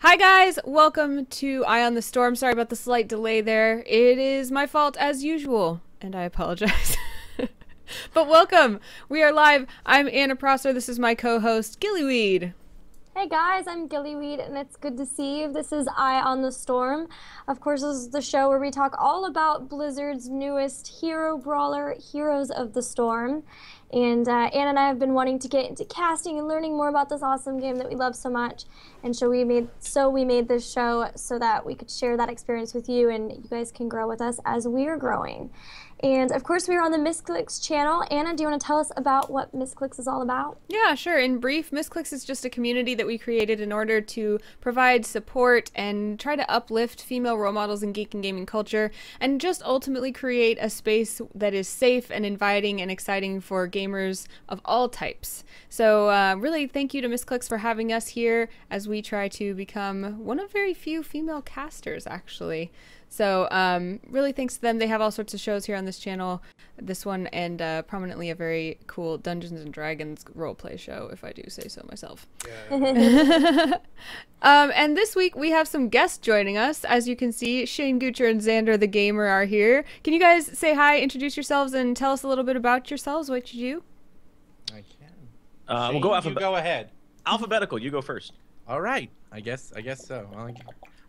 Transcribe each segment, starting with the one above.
Hi guys, welcome to Eye on the Storm. Sorry about the slight delay there. It is my fault as usual, and I apologize. But welcome. We are live. I'm Anna Prosser. This is my co-host, Gillyweed. Hey guys, I'm Gillyweed, and it's good to see you. This is Eye on the Storm. Of course, this is the show where we talk all about Blizzard's newest hero brawler, Heroes of the Storm. And Anna and I have been wanting to get into casting and learning more about this awesome game that we love so much. And so we made this show so that we could share that experience with you, and you guys can grow with us as we're growing. And of course, we are on the Misscliks channel. Anna, do you want to tell us about what Misscliks is all about? Yeah, sure. In brief, Misscliks is just a community that we created in order to provide support and try to uplift female role models in geek and gaming culture, and just ultimately create a space that is safe and inviting and exciting for gamers of all types. So really thank you to Misscliks for having us here as we try to become one of very few female casters, actually. So really thanks to them. They have all sorts of shows here on this channel, this one, and prominently a very cool Dungeons and Dragons roleplay show, if I do say so myself. Yeah. And this week we have some guests joining us. As you can see, ShaneGoocher and ZanderTheGamer are here. Can you guys say hi, introduce yourselves, and tell us a little bit about yourselves, what you do? I can. We'll go You go ahead. alphabetical. You go first. All right. I guess so.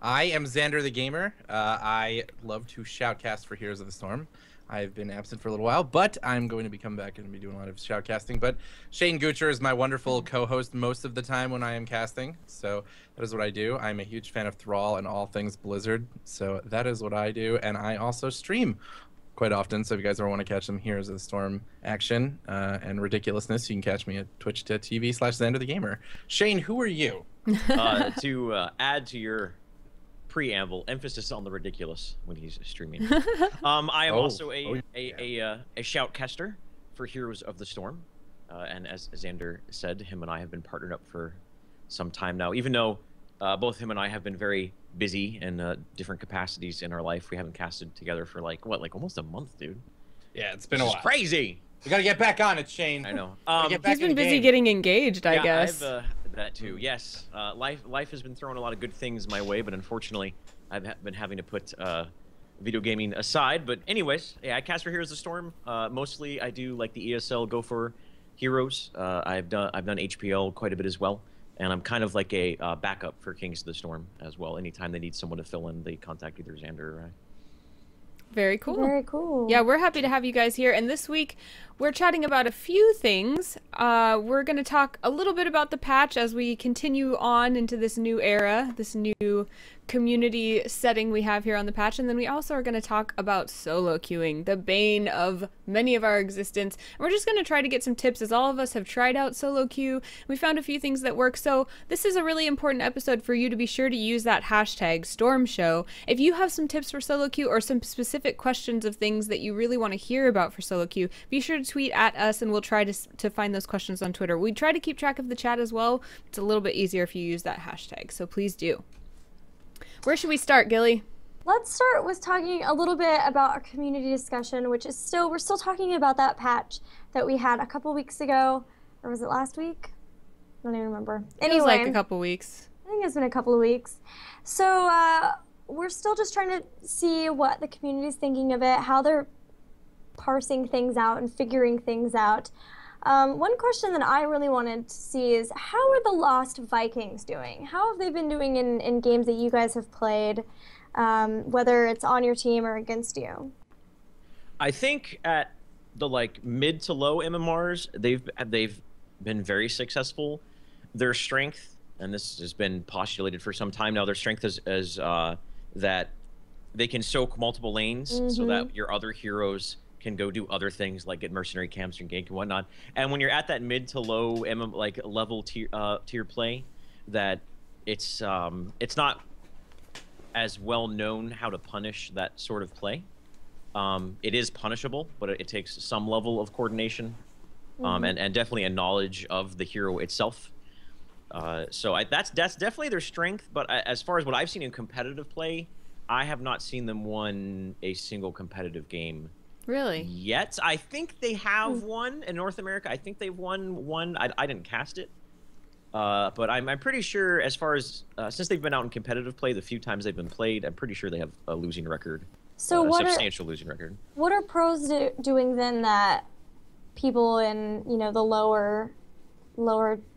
I am ZanderTheGamer. I love to shoutcast for Heroes of the Storm. I've been absent for a little while, but I'm going to be coming back and be doing a lot of shoutcasting. But ShaneGoocher is my wonderful co-host most of the time when I am casting, so that is what I do. I'm a huge fan of Thrall and all things Blizzard, so that is what I do. And I also stream quite often, so if you guys ever want to catch some Heroes of the Storm action and ridiculousness, you can catch me at twitch.tv/ZanderTheGamer. Shane, who are you? To add to your preamble, emphasis on the ridiculous when he's streaming. I am also a shoutcaster for Heroes of the Storm, and as Xander said, him and I have been partnered up for some time now. Even though both him and I have been very busy in different capacities in our life, we haven't casted together for like almost a month, dude. Yeah, it's been a while. Crazy. We gotta get back on it, Shane. I know. He's been busy getting engaged, I guess. I've, that too. Yes. Life has been throwing a lot of good things my way, but unfortunately, I've been having to put video gaming aside. But anyways, yeah, I cast for Heroes of the Storm. Mostly, I do like the ESL Go for Heroes. I've done HPL quite a bit as well, and I'm kind of like a backup for Kings of the Storm as well. Anytime they need someone to fill in, they contact either Xander or I. Very cool. Very cool. Yeah, we're happy to have you guys here. And this week, we're chatting about a few things. We're going to talk a little bit about the patch as we continue on into this new era, this new community setting we have here on the patch. And then we also are going to talk about solo queuing, the bane of many of our existence. And we're just going to try to get some tips, as all of us have tried out solo queue. We found a few things that work. So this is a really important episode for you to be sure to use that hashtag #StormShow. If you have some tips for solo queue or some specific questions of things that you really want to hear about for solo queue, be sure to tweet at us and we'll try to find those questions on Twitter. We try to keep track of the chat as well. It's a little bit easier if you use that hashtag, so please do. Where should we start, Gilly? Let's start with talking a little bit about our community discussion, which is we're still talking about that patch that we had a couple weeks ago, or was it last week? I don't even remember. Anyway, Feels like a couple weeks. I think it's been a couple of weeks. So we're still just trying to see what the community's thinking of it, how they're parsing things out and figuring things out. One question that I really wanted to see is, how are the Lost Vikings doing? How have they been doing in games that you guys have played, whether it's on your team or against you? I think at the mid to low MMRs, they've been very successful. Their strength, and this has been postulated for some time now, their strength is that they can soak multiple lanes so that your other heroes can go do other things like get mercenary camps and gank and whatnot. And when you're at that mid to low level tier play, that it's not as well known how to punish that sort of play. It is punishable, but it takes some level of coordination and definitely a knowledge of the hero itself. So that's definitely their strength. But as far as what I've seen in competitive play, I have not seen them won a single competitive game. Really? Yet. I think they have won in North America. I think they've won one. I didn't cast it. But I'm pretty sure, as far as since they've been out in competitive play, the few times they've been played, I'm pretty sure they have a losing record. So a substantial losing record. What are pros doing then that people in the lower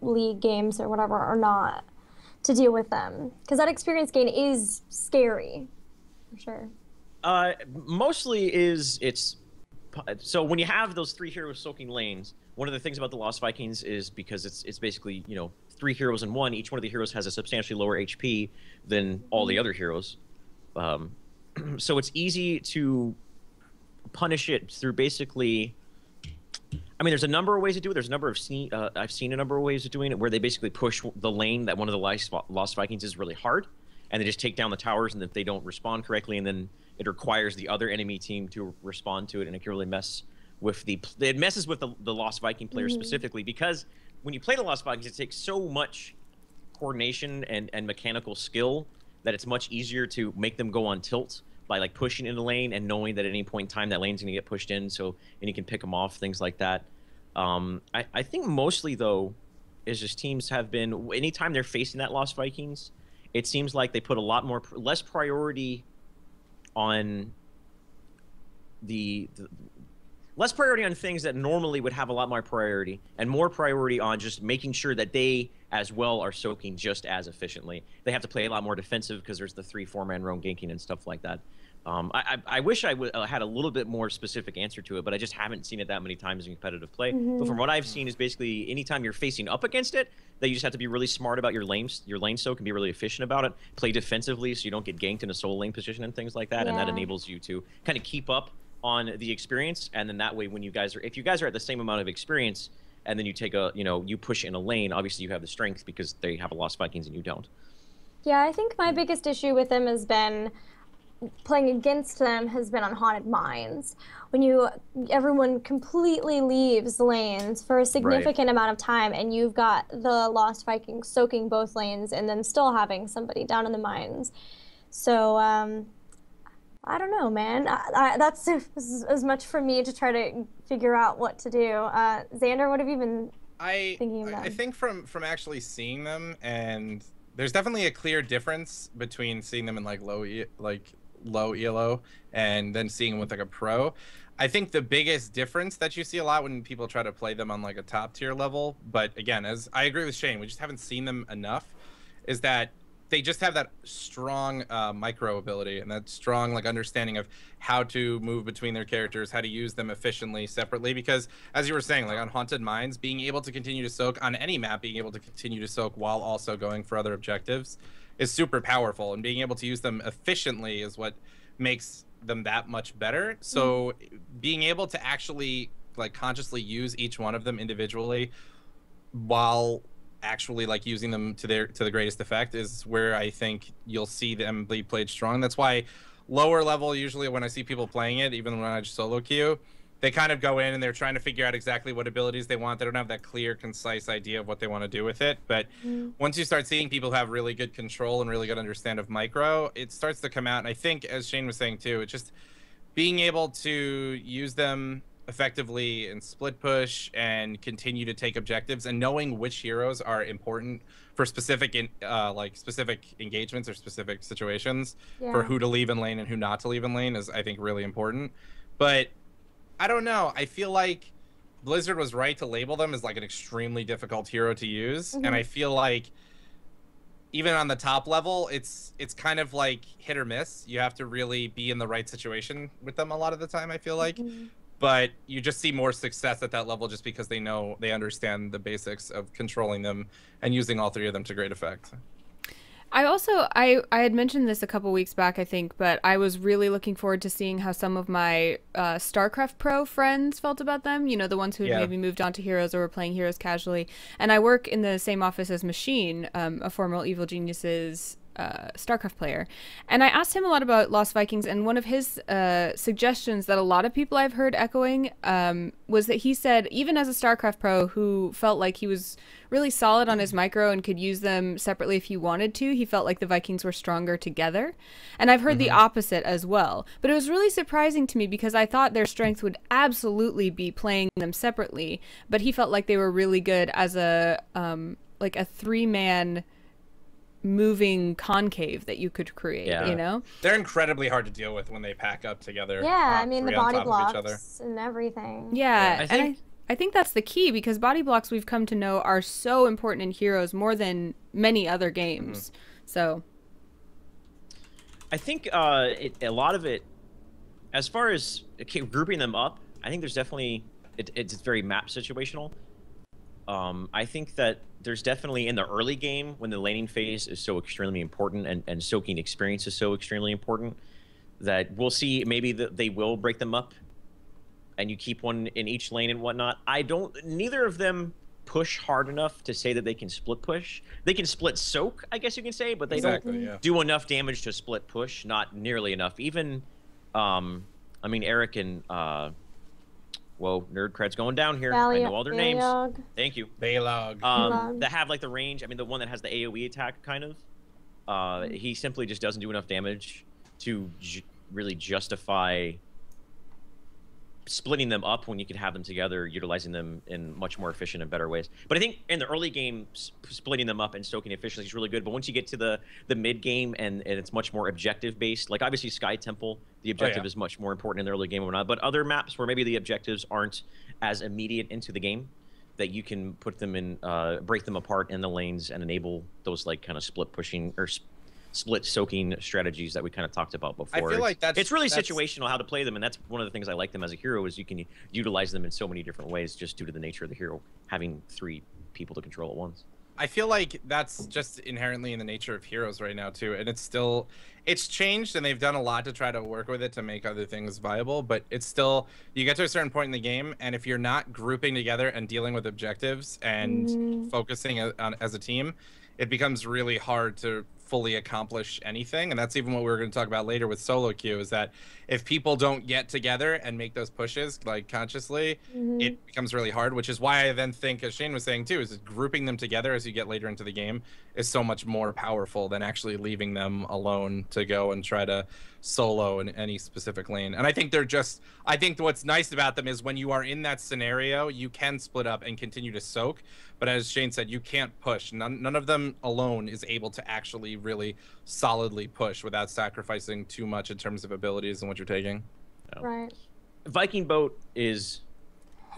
league games or whatever are not to deal with them? Because that experience gain is scary, for sure. Mostly it's so when you have those 3 heroes soaking lanes, one of the things about the Lost Vikings is because it's basically 3 heroes in one. Each one of the heroes has a substantially lower HP than all the other heroes. So it's easy to punish it through basically. I mean, there's a number of ways to do it. There's a number of I've seen a number of ways of doing it where they basically push the lane that one of the Lost Vikings is really hard, and they just take down the towers, and if they don't respond correctly, and then it requires the other enemy team to respond to it, and it can really mess with it messes with the Lost Viking player specifically, because when you play the Lost Vikings, it takes so much coordination and mechanical skill that it's much easier to make them go on tilt by like pushing in the lane and knowing that at any point in time that lane's going to get pushed in, and you can pick them off, things like that. I think mostly though is just teams have been, anytime they're facing that Lost Vikings, it seems like they put a lot less priority on less priority on things that normally would have a lot more priority, and more priority on just making sure that they as well are soaking just as efficiently. They have to play a lot more defensive because there's the 3-4-man roam ganking and stuff like that. I wish I had a little bit more specific answer to it, but I just haven't seen it that many times in competitive play. But from what I've seen is basically anytime you're facing up against it, that you just have to be really smart about your lane soak and be really efficient about it. Play defensively so you don't get ganked in a solo lane position and things like that, and that enables you to kind of keep up on the experience. And then that way, when if you guys are at the same amount of experience, and then you take you push in a lane, obviously you have the strength because they have a Lost Vikings and you don't. Yeah, I think my biggest issue with them has been playing against them has been on Haunted Mines. When everyone completely leaves lanes for a significant amount of time, and you've got the Lost Vikings soaking both lanes and then still having somebody down in the mines. So I don't know, man. That's as much for me to try to figure out what to do. Xander, what have you been thinking about? I think from actually seeing them, and there's definitely a clear difference between seeing them in like low ELO and then seeing them with like a pro. I think the biggest difference that you see a lot when people try to play them on like a top tier level, but again, as I agree with Shane, we just haven't seen them enough, is that they just have that strong micro ability and that strong like understanding of how to move between their characters, how to use them efficiently separately. Because as you were saying, like on Haunted Mines, being able to continue to soak on any map, being able to continue to soak while also going for other objectives is super powerful, and being able to use them efficiently is what makes them that much better. So being able to actually like consciously use each one of them individually while actually like using them to the greatest effect is where I think you'll see them be played strong. That's why lower level, usually when I see people playing it, even when I just solo queue, they kind of go in and they're trying to figure out exactly what abilities they want. They don't have that clear, concise idea of what they want to do with it. But once you start seeing people have really good control and really good understand of micro, it starts to come out. And I think, as Shane was saying too, it's just being able to use them effectively in split push and continue to take objectives, and knowing which heroes are important for specific specific engagements or specific situations, for who to leave in lane and who not to leave in lane is, I think, really important. But I don't know, I feel like Blizzard was right to label them as like an extremely difficult hero to use, and I feel like even on the top level, it's kind of like hit or miss. You have to really be in the right situation with them a lot of the time, I feel like. But you just see more success at that level just because they understand the basics of controlling them and using all three of them to great effect. I had mentioned this a couple weeks back, I think, but I was really looking forward to seeing how some of my StarCraft Pro friends felt about them. You know, the ones who had maybe moved on to Heroes or were playing Heroes casually. And I work in the same office as Machine, a former Evil Genius's StarCraft player, and I asked him a lot about Lost Vikings, and one of his suggestions that a lot of people I've heard echoing was that he said, even as a StarCraft pro who felt like he was really solid on his micro and could use them separately if he wanted to, he felt like the Vikings were stronger together. And I've heard the opposite as well, but it was really surprising to me because I thought their strength would absolutely be playing them separately, but he felt like they were really good as a like a 3-man moving concave that you could create, you know? They're incredibly hard to deal with when they pack up together. Yeah, I mean, the three on body top of each other. blocks and everything. Yeah, I think that's the key, because body blocks, we've come to know, are so important in Heroes more than many other games. So I think a lot of it, as far as grouping them up, I think there's definitely it's very map situational. I think that there's definitely in the early game, when the laning phase is so extremely important and soaking experience is so extremely important, that we'll see maybe that they will break them up and you keep one in each lane and whatnot. Neither of them push hard enough to say that they can split push. They can split soak, I guess you can say, but they don't do enough damage to split push, not nearly enough. Even, I mean, Eric and, whoa, nerd cred's going down here. I know all their names. Thank you. Baylog. That have like the range. I mean, the one that has the AoE attack, kind of. He simply just doesn't do enough damage to really justify splitting them up when you could have them together, utilizing them in much more efficient and better ways. But I think in the early game, splitting them up and soaking efficiency is really good. But once you get to the mid game and it's much more objective based, like obviously Sky Temple, the objective is much more important in the early game or not. But other maps where maybe the objectives aren't as immediate into the game, that you can put them in, break them apart in the lanes and enable those like kind of split pushing or split soaking strategies that we kind of talked about before. I feel like it's really situational how to play them, and that's one of the things I like them as a hero, is you can utilize them in so many different ways just due to the nature of the hero having 3 people to control at once. I feel like that's just inherently in the nature of Heroes right now too, and it's changed, and they've done a lot to try to work with it to make other things viable, but it's still, you get to a certain point in the game, and if you're not grouping together and dealing with objectives and focusing as a team, it becomes really hard to fully accomplish anything. And that's even what we're going to talk about later with solo queue, is that if people don't get together and make those pushes like consciously, it becomes really hard, which is why I then think, as Shane was saying too, is grouping them together as you get later into the game is so much more powerful than actually leaving them alone to go and try to solo in any specific lane. And I think I think what's nice about them is when you are in that scenario, you can split up and continue to soak, but as Shane said, you can't push. None of them alone is able to actually really solidly push without sacrificing too much in terms of abilities and what you're taking. Right. Viking boat is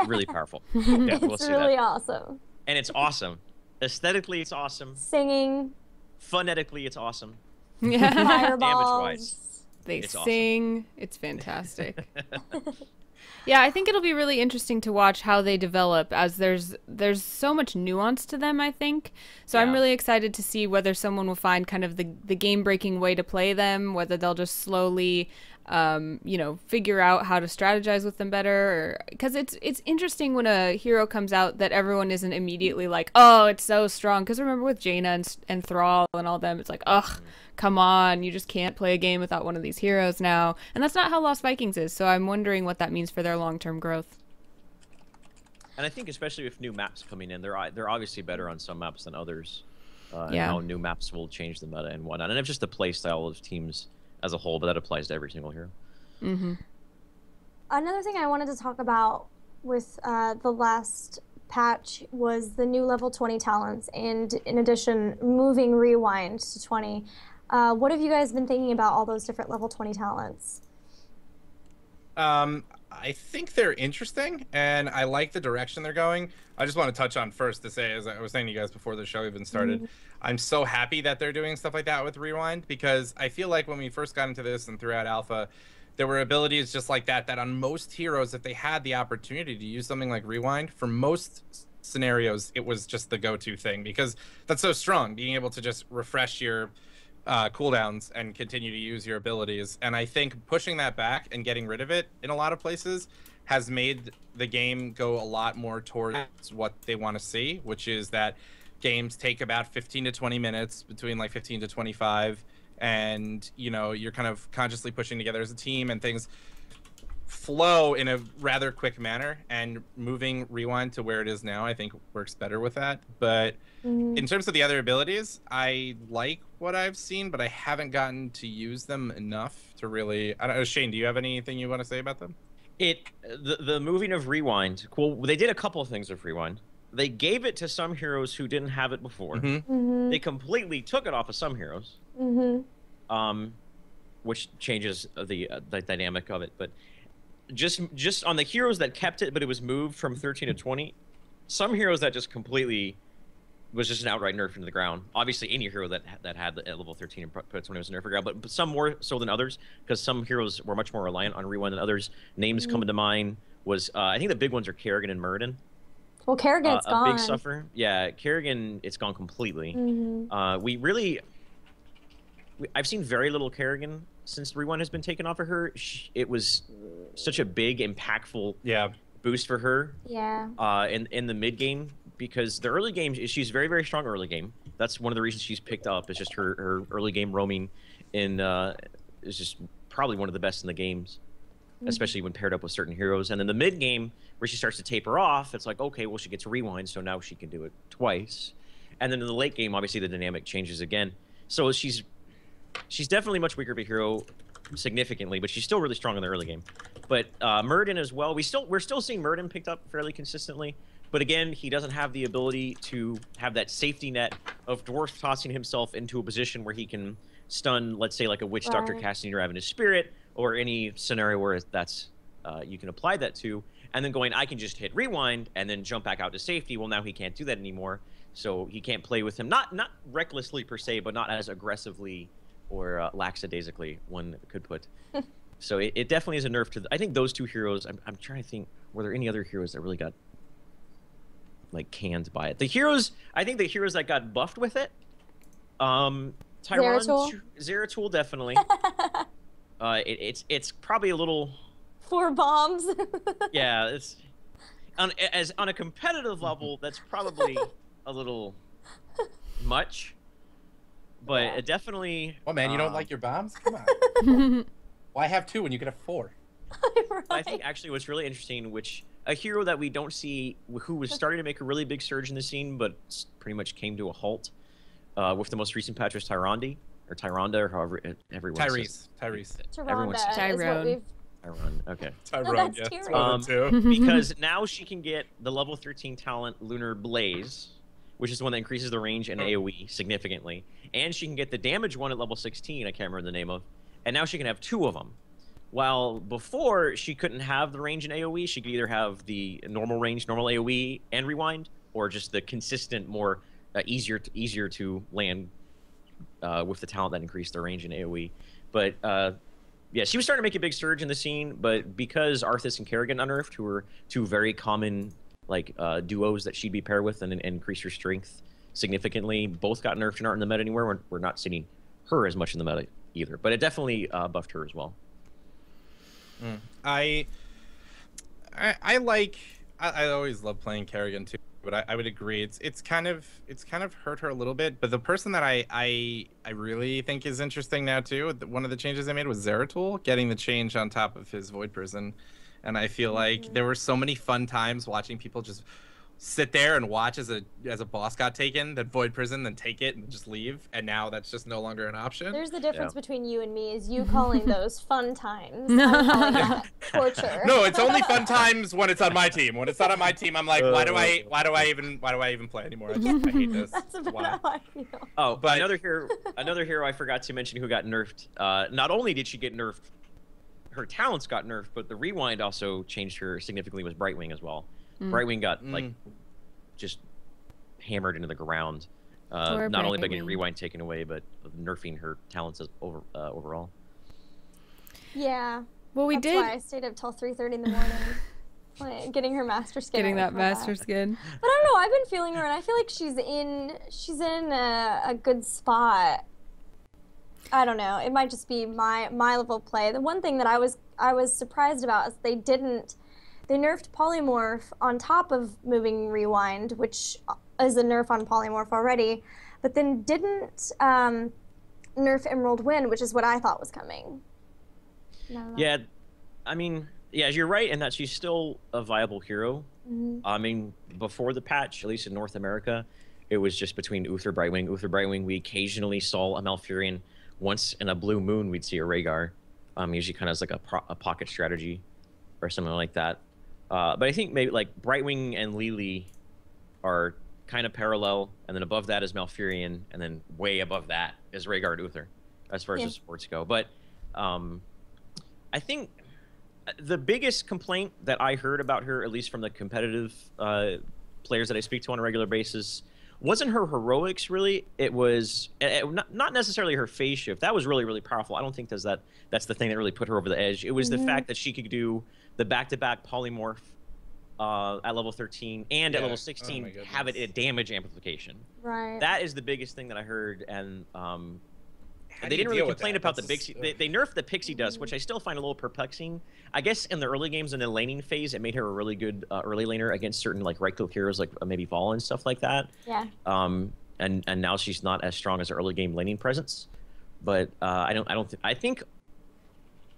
really powerful. It's really awesome. And it's awesome. Aesthetically, it's awesome. Singing. Phonetically, it's awesome. Fireballs. Damage-wise, they it's sing. Awesome. It's fantastic. Yeah, I think it'll be really interesting to watch how they develop, as there's so much nuance to them, I think. So I'm really excited to see whether someone will find kind of the game-breaking way to play them, whether they'll just slowly, you know, figure out how to strategize with them better. Because it's interesting when a hero comes out that everyone isn't immediately like, oh, it's so strong. Because remember with Jaina and Thrall and all them, it's like, ugh, come on, you just can't play a game without one of these heroes now. And that's not how Lost Vikings is, so I'm wondering what that means for their long-term growth. And I think especially with new maps coming in, they're obviously better on some maps than others. And how new maps will change the meta and whatnot. And it's just the play style of teams as a whole, but that applies to every single hero. Another thing I wanted to talk about with the last patch was the new level 20 talents, and in addition, moving rewind to 20. What have you guys been thinking about all those different level 20 talents? I think they're interesting, and I like the direction they're going. I just want to touch on first to say, as I was saying to you guys before the show even started, I'm so happy that they're doing stuff like that with Rewind, because I feel like when we first got into this and throughout Alpha, there were abilities just like that on most heroes, if they had the opportunity to use something like Rewind, for most scenarios, it was just the go-to thing, because that's so strong, being able to just refresh your cooldowns and continue to use your abilities. And I think pushing that back and getting rid of it in a lot of places has made the game go a lot more towards what they want to see, which is that games take about 15 to 20 minutes, between like 15 to 25, and you know, you're kind of consciously pushing together as a team, and things flow in a rather quick manner, and moving Rewind to where it is now I think works better with that. But in terms of the other abilities, I like what I've seen, but I haven't gotten to use them enough to really, I don't know. Shane, do you have anything you want to say about them? The moving of Rewind, well, they did a couple of things with Rewind. they gave it to some heroes who didn't have it before. They completely took it off of some heroes. Which changes the dynamic of it. But just on the heroes that kept it, but it was moved from 13 to 20, some heroes that just completely was just an outright nerf into the ground. Obviously, any hero that had the level 13 and put 20 was a nerf ground, but some more so than others, because some heroes were much more reliant on rewind than others. Names coming to mind was I think the big ones are Kerrigan and Muradin. Well, Kerrigan's gone. A big sufferer. Yeah, Kerrigan, it's gone completely. I've seen very little Kerrigan since rewind has been taken off of her. It was such a big, impactful boost for her. Yeah. In the mid game, because the early game, she's very, very strong early game. That's one of the reasons she's picked up. Is just her early game roaming is just probably one of the best in the games, especially when paired up with certain heroes. And then the mid game, where she starts to taper off, it's like, okay, well, she gets rewind, so now she can do it twice. And then in the late game, obviously the dynamic changes again. So she's definitely much weaker of a hero significantly, but she's still really strong in the early game. But Muradin as well, we're still seeing Muradin picked up fairly consistently. But again, he doesn't have the ability to have that safety net of Dwarf tossing himself into a position where he can stun, let's say, like a Witch Doctor casting Ravenous Spirit, or any scenario where that's you can apply that to, and then going, I can just hit rewind and then jump back out to safety. Well, now he can't do that anymore, so he can't play with him. Not recklessly per se, but not as aggressively or lackadaisically one could put. So it definitely is a nerf to. I think those two heroes. I'm trying to think. Were there any other heroes that really got like canned by it? The heroes. I think the heroes that got buffed with it. Zeratul definitely. It's probably a little. 4 bombs. Yeah, it's on a competitive level. That's probably a little much. But it definitely. Oh man, you don't like your bombs? Come on. Why have 2 when you could have 4? Right. I think actually what's really interesting, which a hero that we don't see, who was starting to make a really big surge in the scene, but pretty much came to a halt with the most recent patch, was Tyrande, or however everyone says. Tyrese. Tyrande is Tyrone. what we've... Tyrone, okay. Tyrone, that's yeah. Tyrion. Too. Because now she can get the level 13 talent Lunar Blaze, which is the one that increases the range and AoE significantly. And she can get the damage one at level 16, I can't remember the name of. And now she can have 2 of them. While before, she couldn't have the range and AoE. She could either have the normal range, normal AoE, and rewind, or just the consistent, more easier to land with the talent that increased the range and AoE. But yeah, she was starting to make a big surge in the scene, but because Arthas and Kerrigan unnerfed, who were 2 very common like duos that she'd be paired with and increase her strength significantly, both got nerfed and aren't in the meta anywhere. We're not seeing her as much in the meta either, but it definitely buffed her as well. I always love playing Kerrigan too, but I would agree it's kind of hurt her a little bit. But the person that I really think is interesting now too, one of the changes they made was Zeratul getting the change on top of his Void Prison, and I feel like there were so many fun times watching people just sit there and watch as a boss got taken, then Void Prison, then take it and just leave, and now that's just no longer an option. There's the difference between you and me, is you calling those fun times. I'm calling that torture. No, it's only fun times when it's on my team. When it's not on my team, I'm like, why do I even play anymore? I hate this. That's about how I feel. Oh, but another hero I forgot to mention who got nerfed. Not only did she get nerfed, her talents got nerfed, but the rewind also changed her significantly, was Brightwing as well. Brightwing got like just hammered into the ground, not only by getting rewind taken away, but nerfing her talents overall. Yeah. Well, That's why I stayed up till 3:30 in the morning, getting her master skin. Getting that master skin. But I don't know. I've been feeling her, and I feel like she's in a good spot. I don't know. It might just be my level of play. The one thing that I was surprised about is they nerfed Polymorph on top of moving Rewind, which is a nerf on Polymorph already, but then didn't nerf Emerald Wind, which is what I thought was coming. Yeah, I mean, yeah, you're right in that she's still a viable hero. I mean, before the patch, at least in North America, it was just between Uther Brightwing. We occasionally saw a Malfurion. Once in a blue moon, we'd see a Rhaegar. Usually kind of as like a pocket strategy or something like that. But I think maybe like Brightwing and Lily are kind of parallel, and then above that is Malfurion, and then way above that is Rhaegar Uther, as far as the sports go. But I think the biggest complaint that I heard about her, at least from the competitive players that I speak to on a regular basis, wasn't her heroics, really. It was not necessarily her phase shift. That was really, really powerful. I don't think that's the thing that really put her over the edge. It was the fact that she could do the back-to-back polymorph at level 13 and at level 16 have it a damage amplification. Right. That is the biggest thing that I heard, and they didn't really complain about the pixie. They nerfed the pixie dust, which I still find a little perplexing. I guess in the early games in the laning phase, it made her a really good early laner against certain like right-click heroes like maybe Vol and stuff like that. Yeah. And now she's not as strong as her early game laning presence. But I think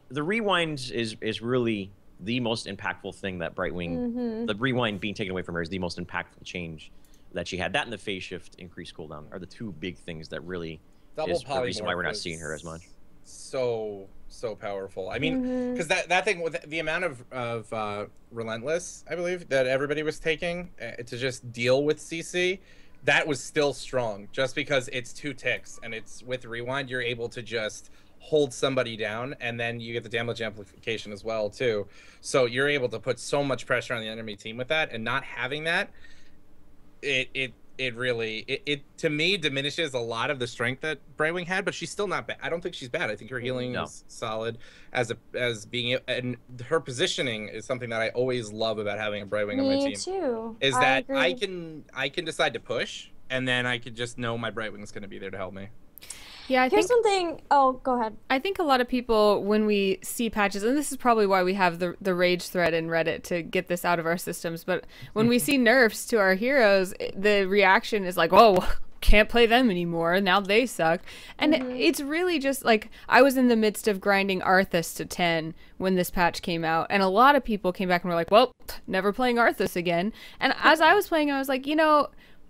the rewind is really the most impactful thing that Brightwing, the rewind being taken away from her, is the most impactful change that she had. That and the phase shift increased cooldown are the two big things that really is the reason why we're not seeing her as much. So powerful. I mean, because that thing with the amount of relentless, I believe, that everybody was taking to just deal with CC, that was still strong. Just because it's 2 ticks and it's with rewind, you're able to just hold somebody down, and then you get the damage amplification as well too. So you're able to put so much pressure on the enemy team with that, and not having that, it really to me diminishes a lot of the strength that Brightwing had. But she's still not bad. I don't think she's bad. I think her healing is solid as being, and her positioning is something that I always love about having a Brightwing on my team. Me too. Is that I can decide to push, and then I could just know my Brightwing's going to be there to help me. Yeah, Here's something. Oh, go ahead. I think a lot of people, when we see patches, and this is probably why we have the rage thread in Reddit to get this out of our systems, but when we see nerfs to our heroes, the reaction is like, oh, can't play them anymore, now they suck. And it's really just like, I was in the midst of grinding Arthas to 10 when this patch came out, and a lot of people came back and were like, well, never playing Arthas again. And as I was playing, I was like, you know,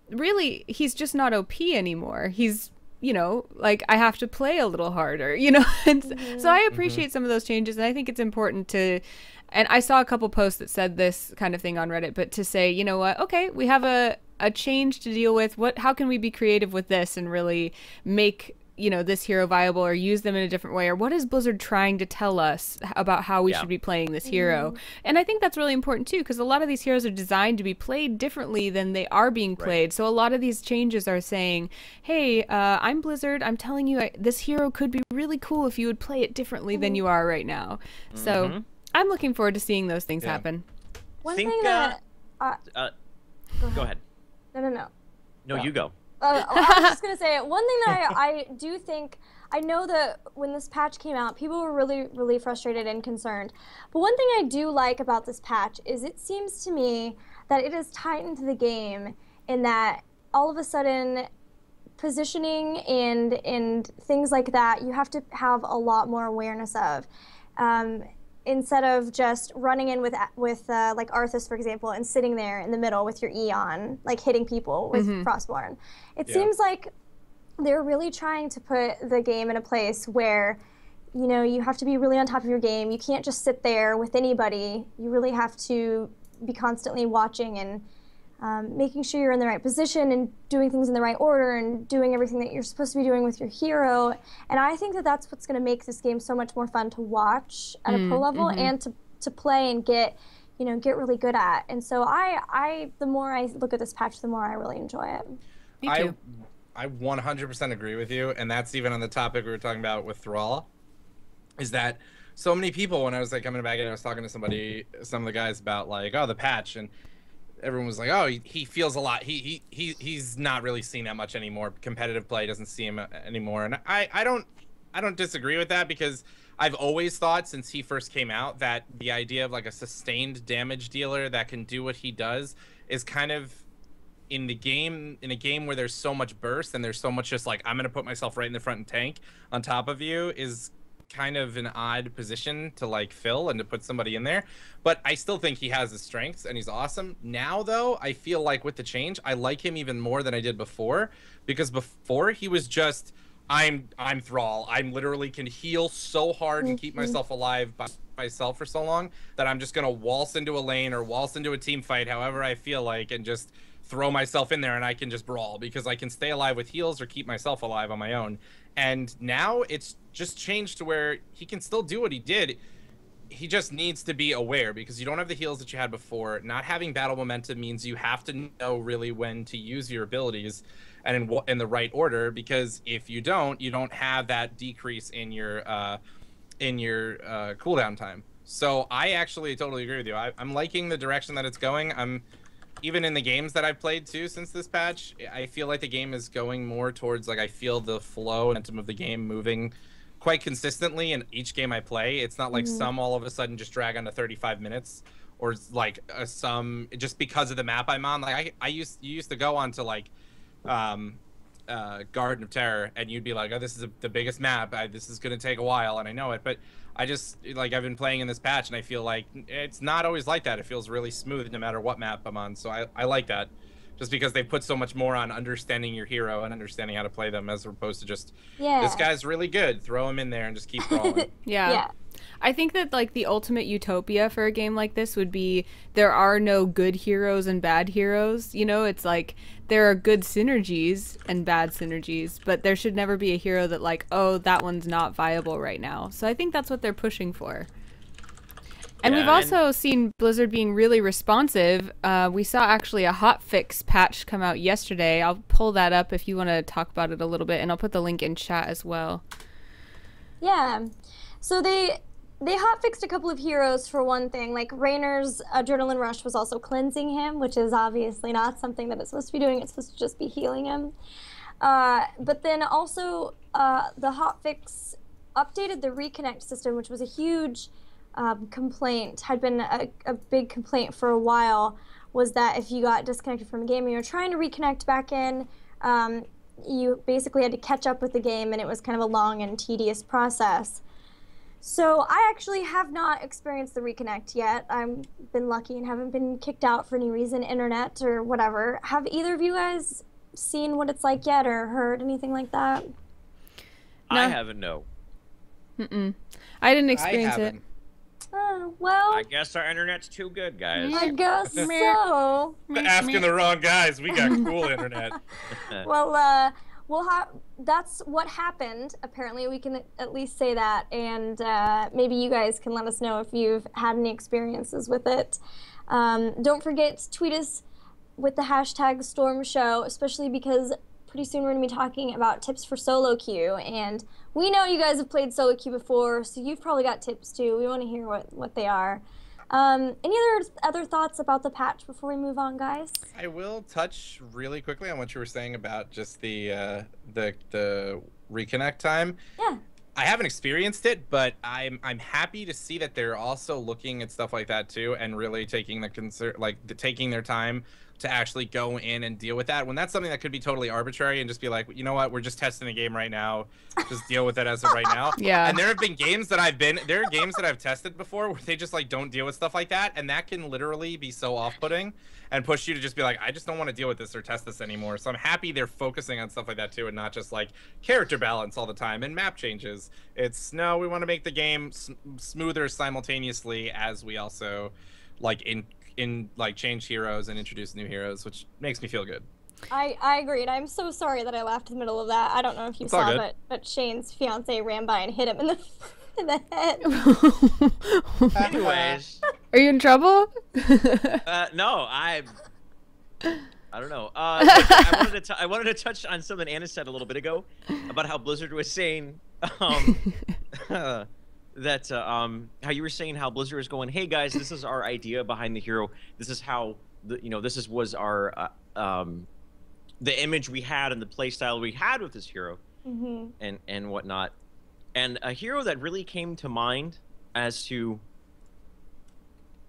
really, he's just not OP anymore. He's, you know, like, I have to play a little harder, you know? And so I appreciate some of those changes, and I think it's important to, and I saw a couple posts that said this kind of thing on Reddit, but to say, you know what, okay, we have a change to deal with. How can we be creative with this and really make, you know, this hero viable, or use them in a different way? Or what is Blizzard trying to tell us about how we should be playing this hero? And I think that's really important too, because a lot of these heroes are designed to be played differently than they are being played. So a lot of these changes are saying, hey, I'm Blizzard, I'm telling you this hero could be really cool if you would play it differently than you are right now. So I'm looking forward to seeing those things happen. One thing that go ahead. No, you go. I was just going to say, one thing that I do think, I know that when this patch came out, people were really, really frustrated and concerned. But one thing I do like about this patch is it seems to me that it has tightened the game in that all of a sudden positioning and things like that, you have to have a lot more awareness of. Instead of just running in with like Arthas, for example, and sitting there in the middle with your E on, like hitting people with Frostborn. It seems like they're really trying to put the game in a place where, you know, you have to be really on top of your game. You can't just sit there with anybody. You really have to be constantly watching and making sure you're in the right position and doing things in the right order and doing everything that you're supposed to be doing with your hero. And I think that that's what's going to make this game so much more fun to watch at a pro level and to play and get really good at. And so the more I look at this patch, the more I really enjoy it. Me too. I 100% agree with you, and that's even on the topic we were talking about with Thrall, is that so many people, when I was like coming back and I was talking to some of the guys about like, oh, the patch, and everyone was like, oh, he feels a lot. He's not really seen that much anymore. Competitive play doesn't see him anymore. And I don't disagree with that, because I've always thought since he first came out that the idea of like a sustained damage dealer that can do what he does is kind of in a game where there's so much burst and there's so much just like, I'm going to put myself right in the front and tank on top of you, is kind of an odd position to like fill and to put somebody in there. But I still think he has his strengths and he's awesome. Now though, I feel like with the change, I like him even more than I did before, because before he was just, I'm Thrall. I'm literally can heal so hard and keep myself alive by myself for so long that I'm just gonna waltz into a lane or waltz into a team fight however I feel like and just throw myself in there and I can just brawl because I can stay alive with heals or keep myself alive on my own. And now it's just changed to where he can still do what he did. He just needs to be aware because you don't have the heals that you had before. Not having battle momentum means you have to know really when to use your abilities and in the right order, because if you don't have that decrease in your cooldown time. So I actually totally agree with you. I'm liking the direction that it's going. Even in the games that I've played too since this patch, I feel like the game is going more towards, like, I feel the flow and momentum of the game moving quite consistently in each game I play. It's not like some all of a sudden just drag on to 35 minutes or like some just because of the map I'm on. Like you used to go on to like Garden of Terror and you'd be like, oh, this is the biggest map. This is going to take a while and I know it. But I just, like, I've been playing in this patch and I feel like it's not always like that. It feels really smooth no matter what map I'm on. So I like that. Just because they put so much more on understanding your hero and understanding how to play them as opposed to just, this guy's really good, throw him in there and just keep brawling. Yeah. I think that, like, the ultimate utopia for a game like this would be there are no good heroes and bad heroes. You know, it's like there are good synergies and bad synergies, but there should never be a hero that, like, oh, that one's not viable right now. So I think that's what they're pushing for. And we've also seen Blizzard being really responsive. We saw actually a hotfix patch come out yesterday. I'll pull that up if you want to talk about it a little bit, and I'll put the link in chat as well. Yeah. So they hotfixed a couple of heroes for one thing. Like Raynor's Adrenaline Rush was also cleansing him, which is obviously not something that it's supposed to be doing. It's supposed to just be healing him. But then also the hotfix updated the reconnect system, which was a huge complaint, had been a big complaint for a while, was that if you got disconnected from a game and you're trying to reconnect back in, you basically had to catch up with the game, and it was kind of a long and tedious process. So I actually have not experienced the reconnect yet. I've been lucky and haven't been kicked out for any reason, internet or whatever. Have either of you guys seen what it's like yet or heard anything like that? No. I haven't, no. I didn't experience it. Oh, well, I guess our internet's too good, guys. I guess so. Asking the wrong guys. We got cool internet. Well, that's what happened. Apparently, we can at least say that, and maybe you guys can let us know if you've had any experiences with it. Don't forget to tweet us with the hashtag Storm Show, especially because pretty soon we're going to be talking about tips for solo queue, and we know you guys have played solo queue before, so you've probably got tips too. We want to hear what they are. Any other thoughts about the patch before we move on, guys? I will touch really quickly on what you were saying about just the reconnect time. Yeah. I haven't experienced it, but I'm happy to see that they're also looking at stuff like that too, and really taking taking their time to actually go in and deal with that, when that's something that could be totally arbitrary and just be like, you know what, we're just testing the game right now, just deal with it as of right now. Yeah. And there have been games that there are games that I've tested before where they just like don't deal with stuff like that, and that can literally be so off-putting and push you to just be like, I just don't want to deal with this or test this anymore. So I'm happy they're focusing on stuff like that too, and not just like character balance all the time and map changes. It's no, we want to make the game smoother simultaneously as we also like change heroes and introduce new heroes, which makes me feel good. I agreed. I'm so sorry that I laughed in the middle of that. I don't know if you saw, but Shane's fiance ran by and hit him in the head. Anyways. Are you in trouble? No, I don't know. I wanted to touch on something Anna said a little bit ago about how Blizzard was saying that how you were saying how Blizzard was going, hey guys, this is our idea behind the hero. This is how was our the image we had and the play style we had with this hero, and whatnot. And a hero that really came to mind as to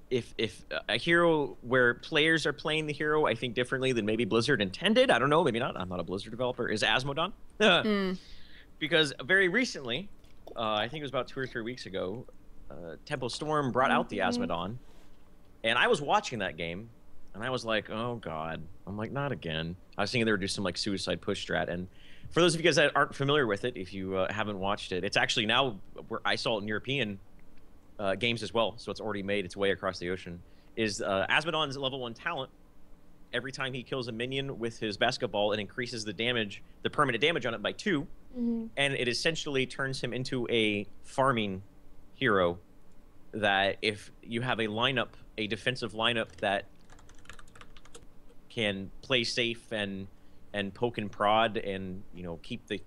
if a hero where players are playing the hero, I think differently than maybe Blizzard intended. I don't know, maybe not. I'm not a Blizzard developer. Is Asmodon? Because very recently, I think it was about 2 or 3 weeks ago, Tempo Storm brought out the Asmodon, and I was watching that game, and I was like, oh god. I'm like, not again. I was thinking they would do some like suicide push strat, and for those of you guys that aren't familiar with it, if you haven't watched it, it's actually now where I saw it in European games as well, so it's already made its way across the ocean. Is Asmodon's level 1 talent every time he kills a minion with his basketball, it increases the damage, the permanent damage on it by 2, and it essentially turns him into a farming hero. That if you have a lineup, a defensive lineup that can play safe and poke and prod and keep the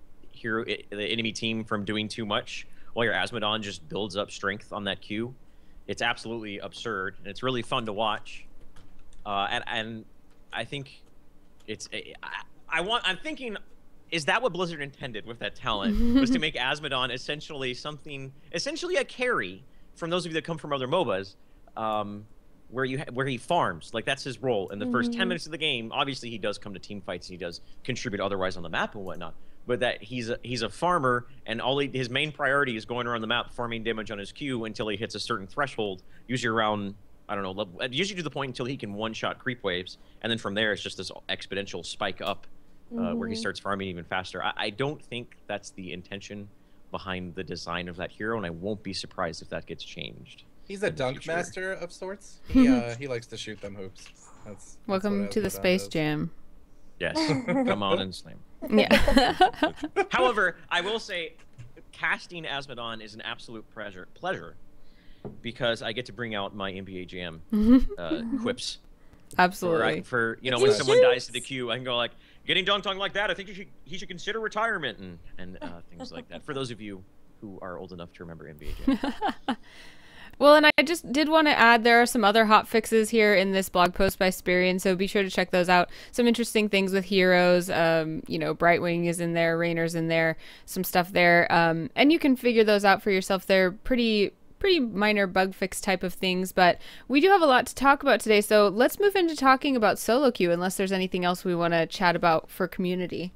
enemy team from doing too much, while your Asmodon just builds up strength on that Q, it's absolutely absurd and it's really fun to watch. And I think it's I'm thinking, is that what Blizzard intended with that talent? Was to make Asmodon essentially a carry. From those of you that come from other MOBAs, where he farms, like that's his role in the first 10 minutes of the game. Obviously, he does come to team fights and he does contribute otherwise on the map and whatnot. But that he's a farmer, and his main priority is going around the map farming damage on his Q until he hits a certain threshold, usually around, I don't know, usually to the point until he can one-shot creep waves, and then from there it's just this exponential spike up where he starts farming even faster. I don't think that's the intention behind the design of that hero, and I won't be surprised if that gets changed. He's a dunk master of sorts. He likes to shoot them hoops. Welcome to the Space Jam. Yes, come on and slam. Yeah. However, I will say, casting Asmodon is an absolute pleasure, because I get to bring out my NBA Jam quips. Absolutely. For when someone dies to the queue, I can go like, getting dunked on like that, I think he should consider retirement and things like that. For those of you who are old enough to remember NBA Jam. Well, and I just did want to add, there are some other hot fixes here in this blog post by Spirian, so be sure to check those out. Some interesting things with heroes, Brightwing is in there, Rainer's in there, some stuff there, and you can figure those out for yourself. They're pretty minor bug fix type of things, but we do have a lot to talk about today, so let's move into talking about solo queue, unless there's anything else we want to chat about for community.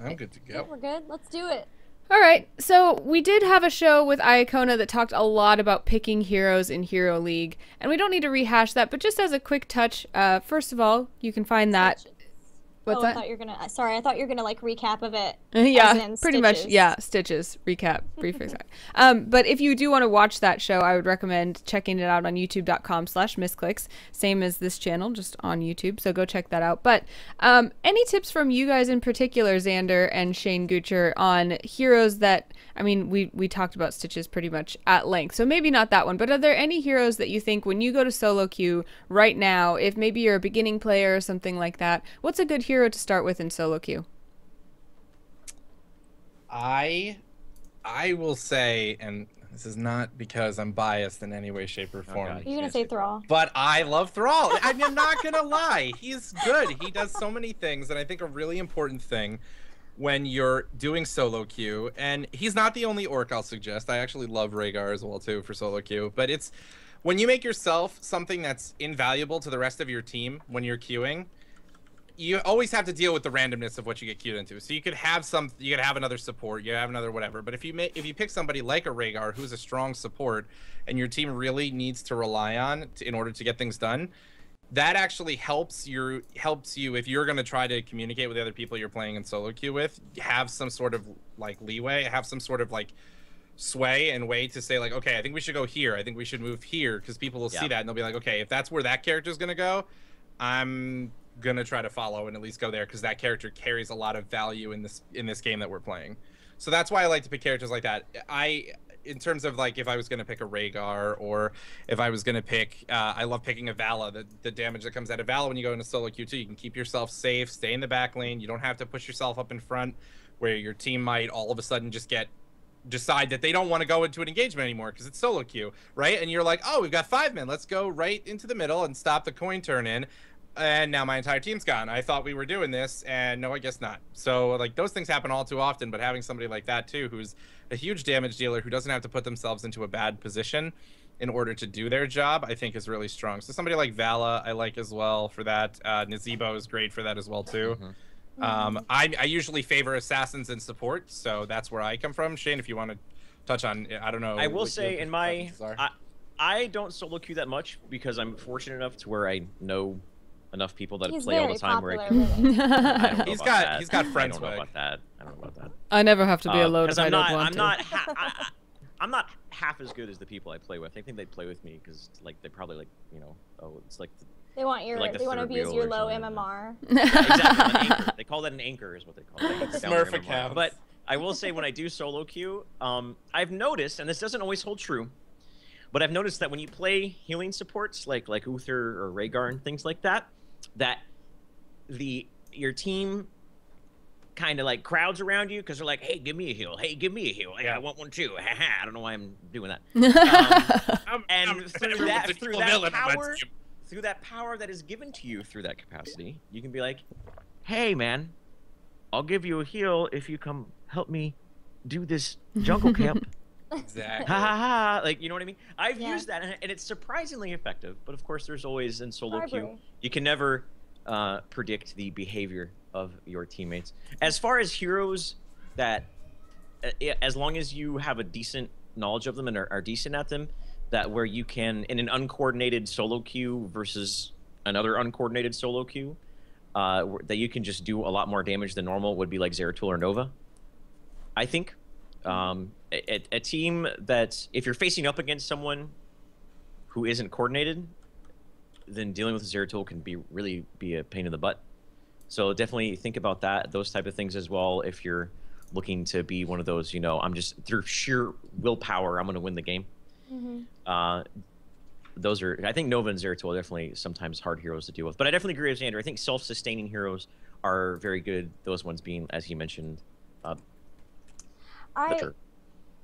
I'm good to go. Yeah, we're good. Let's do it. All right, so we did have a show with Iacona that talked a lot about picking heroes in Hero League, and we don't need to rehash that, but just as a quick touch, first of all, you can find that. What's that? I thought you were gonna like recap of it. Yeah, pretty much. Yeah, Stitches recap, brief example. But if you do want to watch that show, I would recommend checking it out on youtube.com/Misscliks, same as this channel, just on YouTube. So go check that out. But any tips from you guys in particular, Xander and ShaneGoocher, on heroes that, I mean, we talked about Stitches pretty much at length, so maybe not that one. But are there any heroes that you think when you go to solo queue right now, if maybe you're a beginning player or something like that, what's a good hero to start with in solo queue? I will say, and this is not because I'm biased in any way, shape, or form. You're gonna say Thrall. But I love Thrall. I'm not gonna lie. He's good. He does so many things, and I think a really important thing when you're doing solo queue, and he's not the only orc I'll suggest. I actually love Rhaegar as well too for solo queue, but it's when you make yourself something that's invaluable to the rest of your team when you're queuing, you always have to deal with the randomness of what you get queued into. So you could have another support, you have another whatever. But if you pick somebody like a Rhaegar who's a strong support and your team really needs to rely on in order to get things done, that actually helps you if you're going to try to communicate with the other people you're playing in solo queue with, have some sort of like leeway, have some sort of like sway and way to say like, okay, I think we should go here, I think we should move here, because people will see that and they'll be like, okay, if that's where that character's going to go, I'm gonna try to follow and at least go there, because that character carries a lot of value in this game that we're playing. So that's why I like to pick characters like that. In terms of like, if I was gonna pick a Rhaegar, or if I was gonna pick, I love picking a Vala. The damage that comes out of Vala when you go into solo Q2, you can keep yourself safe, stay in the back lane. You don't have to push yourself up in front, where your team might all of a sudden just decide that they don't want to go into an engagement anymore because it's solo queue, right? And you're like, oh, we've got 5 men. Let's go right into the middle and stop the coin turn in. And now my entire team's gone. I thought we were doing this, and no, I guess not. So like those things happen all too often, but having somebody like that too, who's a huge damage dealer, who doesn't have to put themselves into a bad position in order to do their job, I think is really strong. So somebody like Vala, I like as well for that. Nazebo is great for that as well too. I usually favor assassins and support, so that's where I come from. Shane, if you want to touch on, I don't know. I will say in my, I don't solo queue that much because I'm fortunate enough to where I know enough people that play all the time. He's got friends. I don't know about that. I never have to be alone if I don't want to. I'm not half as good as the people I play with. I think they play with me because like they probably like, oh, it's like They want like the they want to third abuse wheel your or low something. MMR. Yeah, exactly. An anchor. They call that an anchor, is what they call it. It's down their Smurf MMR. accounts. But I will say, when I do solo queue, I've noticed, and this doesn't always hold true, but I've noticed that when you play healing supports like Uther or Rhaegar and things like that, that your team kind of like crowds around you because they're like, hey, give me a heal. Hey, give me a heal. Hey, I want one too. I don't know why I'm doing that. Through that power that is given to you through that capacity, you can be like, hey, man, I'll give you a heal if you come help me do this jungle camp. Exactly. Ha ha ha! Like, you know what I mean? I've used that, and it's surprisingly effective. But of course, there's always in solo queue, you can never predict the behavior of your teammates. As far as heroes that, as long as you have a decent knowledge of them and are decent at them, that where you can, in an uncoordinated solo queue versus another uncoordinated solo queue, that you can just do a lot more damage than normal would be like Zeratul or Nova. I think. A team that, if you're facing up against someone who isn't coordinated, then dealing with Zeratul can really be a pain in the butt. So definitely think about those type of things as well. If you're looking to be one of those, I'm just through sheer willpower, I'm going to win the game. Those are, I think Nova and Zeratul are definitely sometimes hard heroes to deal with. But I definitely agree with Xander. I think self-sustaining heroes are very good. Those ones being, as he mentioned,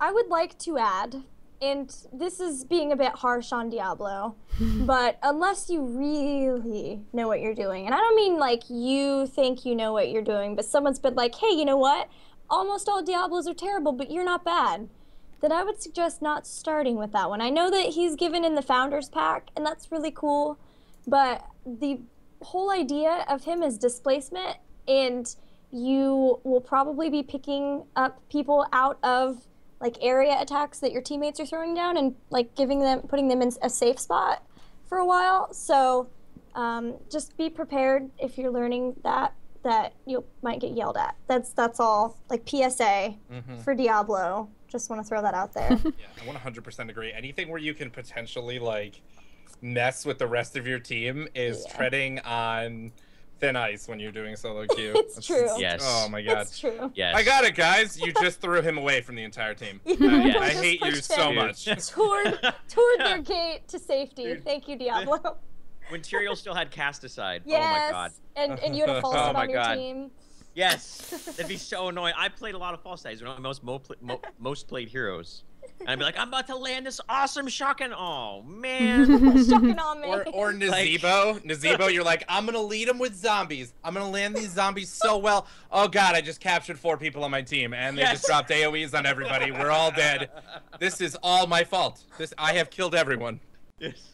I would like to add, and this is being a bit harsh on Diablo, but unless you really know what you're doing, and I don't mean like you think you know what you're doing, but someone's been like, hey, you know what? Almost all Diablos are terrible, but you're not bad. Then I would suggest not starting with that one. I know that he's given in the Founders Pack, and that's really cool, but the whole idea of him is displacement, and you will probably be picking up people out of like area attacks that your teammates are throwing down and like putting them in a safe spot for a while. So just be prepared if you're learning that you might get yelled at. That's all, like PSA for Diablo. Just want to throw that out there. Yeah, I 100% agree. Anything where you can potentially like mess with the rest of your team is treading on thin ice when you're doing solo queue. It's true. Yes. Oh my god. It's true. Yes. I got it, guys. You just threw him away from the entire team. I hate you so much. Toward their gate to safety. Dude. Thank you, Diablo. When Tyrael still had cast aside. Yes. Oh my god. And you had a false Oh set my on your God. team. Yes. That'd be so annoying. I played a lot of false sides. One of the most played heroes. And I'd be like, I'm about to land this awesome shotgun. Oh man. Shocking on me. Or Nazebo. Nazebo, you're like, I'm gonna lead them with zombies. I'm gonna land these zombies so well. Oh god, I just captured 4 people on my team, and they just dropped AoEs on everybody. We're all dead. This is all my fault. I have killed everyone. Yes.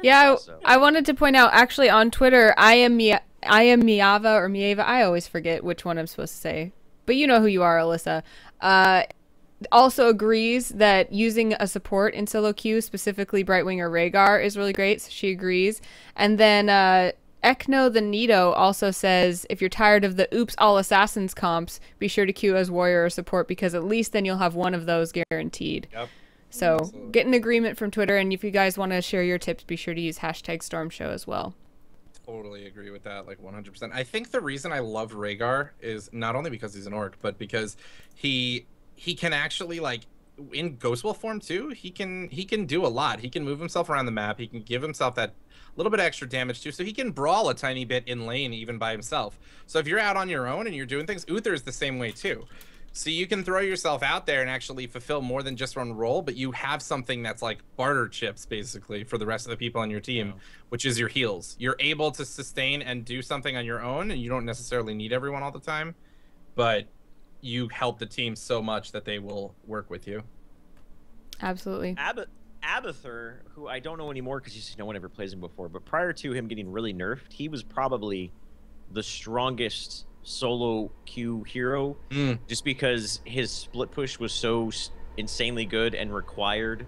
Yeah, I wanted to point out, actually, on Twitter, I am Miava or Miava. I always forget which one I'm supposed to say. But you know who you are, Alyssa. Also agrees that using a support in solo queue, specifically Brightwing or Rhaegar, is really great. So she agrees. And then Ekno the Nito also says, if you're tired of the oops all assassins comps, be sure to queue as warrior or support, because at least then you'll have one of those guaranteed. Yep. So Absolutely. Get an agreement from Twitter, and if you guys want to share your tips, be sure to use #StormShow as well. Totally agree with that, like 100%. I think the reason I love Rhaegar is not only because he's an orc, but because he can actually, like, in Ghost Wolf form too, he can do a lot. He can move himself around the map. He can give himself that little bit of extra damage too, so he can brawl a tiny bit in lane even by himself. So if you're out on your own and you're doing things, Uther is the same way too. So you can throw yourself out there and actually fulfill more than just one role, but you have something that's like barter chips basically for the rest of the people on your team, which is your heals. You're able to sustain and do something on your own, and you don't necessarily need everyone all the time, but you help the team so much that they will work with you. Absolutely. Abathur, who I don't know anymore because no one ever plays him before, but prior to him getting really nerfed, he was probably the strongest solo queue hero, just because his split push was so insanely good and required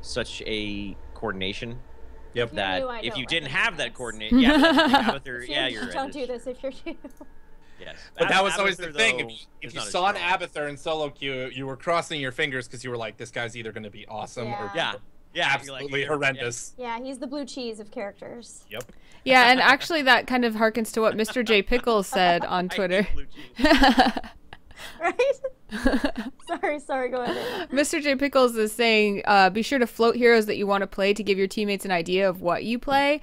such a coordination. Yep. That if you didn't have that coordination, Abathur, yeah, you're right. Don't do this if you're you. Yes. But that was always the Abathur, thing. though, If is you not as saw an strong. Abathur in solo queue, you were crossing your fingers because you were like, this guy's either going to be awesome or Yeah, You're absolutely like, horrendous. Yeah, he's the blue cheese of characters. Yep. Yeah, and actually that kind of harkens to what Mr. J. Pickles said on I Twitter. hate blue cheese. Right? Sorry, go ahead. Mr. J. Pickles is saying, be sure to float heroes that you want to play to give your teammates an idea of what you play,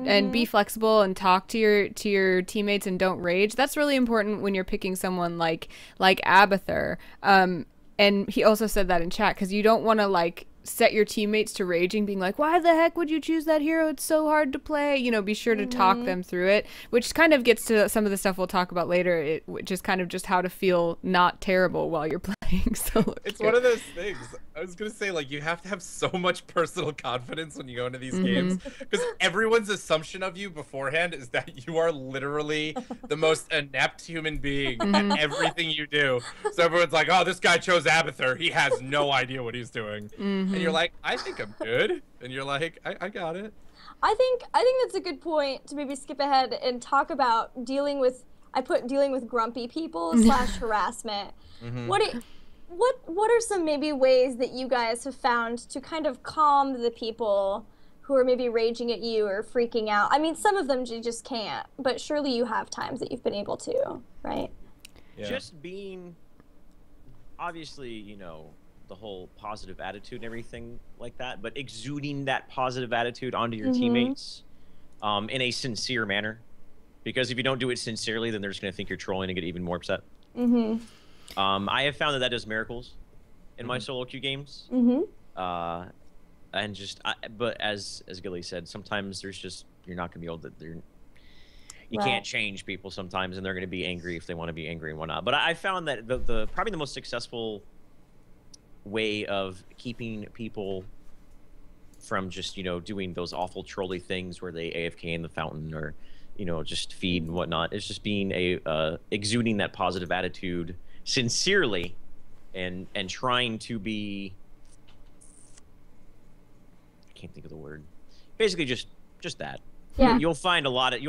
and be flexible and talk to your teammates and don't rage. That's really important when you're picking someone like Abathur. And he also said that in chat, because you don't want to like set your teammates to raging, being like, why the heck would you choose that hero? It's so hard to play. You know, be sure to talk them through it, which kind of gets to some of the stuff we'll talk about later, which is kind of just how to feel not terrible while you're playing solo. It's one of those things. I was going to say, like, you have to have so much personal confidence when you go into these games, because everyone's assumption of you beforehand is that you are literally the most inept human being at everything you do. So everyone's like, oh, this guy chose Abathur. He has no idea what he's doing. And you're like, I think I'm good. And you're like, I got it. I think that's a good point to maybe skip ahead and talk about dealing with grumpy people / harassment. What are some maybe ways that you guys have found to kind of calm the people who are maybe raging at you or freaking out? I mean, some of them you just can't, but surely you have times that you've been able to, right? Yeah. Just being, obviously, you know, the whole positive attitude and everything like that, but exuding that positive attitude onto your teammates in a sincere manner. Because if you don't do it sincerely, then they're just going to think you're trolling and get even more upset. I have found that does miracles in my solo queue games. And just, but as Gilly said, sometimes there's just, you're not going to be able to, you can't change people sometimes, and they're going to be angry if they want to be angry and whatnot. But I found that the probably the most successful way of keeping people from just, you know, doing those awful trolly things where they AFK in the fountain or, you know, just feed and whatnot, is just being exuding that positive attitude sincerely and trying to be, I can't think of the word, basically just that. Yeah. You'll find a lot of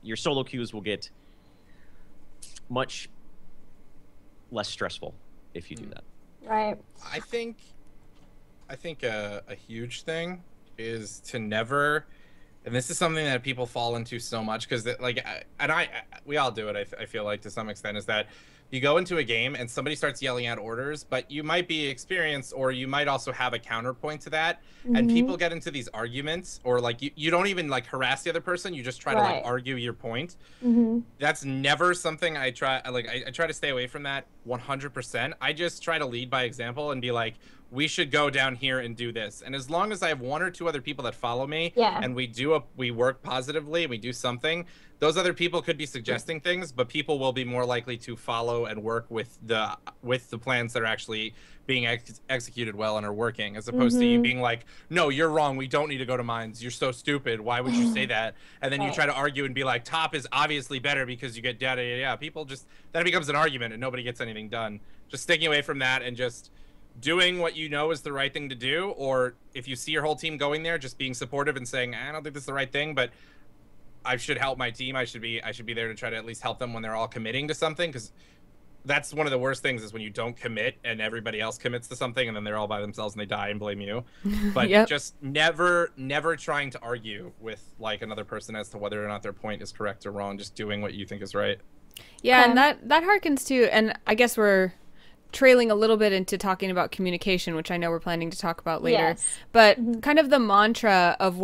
your solo queues will get much less stressful if you do that. Right. I think a huge thing is to never, and this is something that people fall into so much, because like, we all do it, I feel like, to some extent, is that you go into a game and somebody starts yelling out orders, but you might be experienced, or you might also have a counterpoint to that, and people get into these arguments, or like you don't even like harass the other person, you just try to like argue your point. That's never something I try to stay away from that 100%. I just try to lead by example and be like, we should go down here and do this. And as long as I have one or two other people that follow me, and we work positively, we do something, those other people could be suggesting things, but people will be more likely to follow and work with the plans that are actually being executed well and are working, as opposed to you being like, no, you're wrong, we don't need to go to mines, you're so stupid, why would you say that? And then you try to argue and be like, top is obviously better because you get data. People just, then it becomes an argument and nobody gets anything done. Just sticking away from that and just doing what you know is the right thing to do, or if you see your whole team going there, just being supportive and saying, I don't think this is the right thing, but I should help my team. I should be there to try to at least help them when they're all committing to something, because that's one of the worst things, is when you don't commit and everybody else commits to something and then they're all by themselves and they die and blame you. But just never trying to argue with like another person as to whether or not their point is correct or wrong, just doing what you think is right. Yeah, and that harkens to, and I guess we're trailing a little bit into talking about communication, which I know we're planning to talk about later. But kind of the mantra of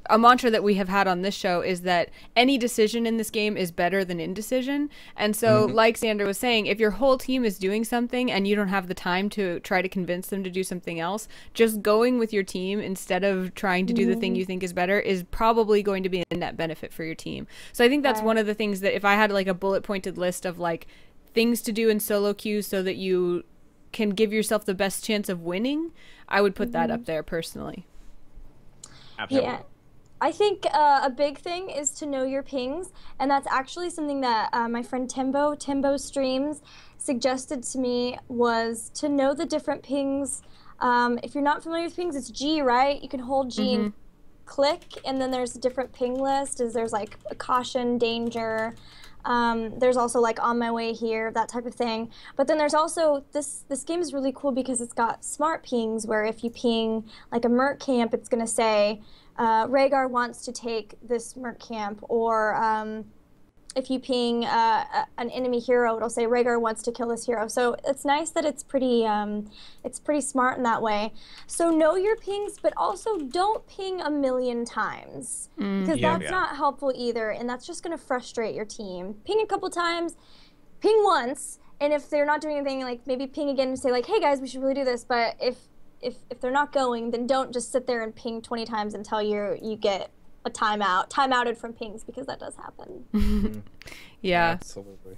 a mantra that we have had on this show is that any decision in this game is better than indecision. And so like Xander was saying, if your whole team is doing something and you don't have the time to try to convince them to do something else, just going with your team instead of trying to do the thing you think is better is probably going to be a net benefit for your team. So I think that's one of the things that, if I had like a bullet pointed list of like things to do in solo queues so that you can give yourself the best chance of winning, I would put that up there personally. Absolutely. Yeah. I think a big thing is to know your pings, and that's actually something that my friend Timbo Streams, suggested to me, was to know the different pings. If you're not familiar with pings, it's G, right? You can hold G and click, and then there's a different ping list. There's like a caution, danger, There's also like On My Way Here, that type of thing. But then there's also this game is really cool because it's got smart pings where if you ping like a merc camp, it's gonna say Rhaegar wants to take this merc camp, or if you ping an enemy hero, it'll say Rhaegar wants to kill this hero. So it's nice that it's pretty smart in that way. So know your pings, but also don't ping a million times, because that's not helpful either, and that's just going to frustrate your team. Ping a couple times, ping once, and if they're not doing anything, like maybe ping again and say like, hey guys, we should really do this. But if they're not going, then don't just sit there and ping 20 times until you get a timeouted from pings, because that does happen. Yeah, absolutely.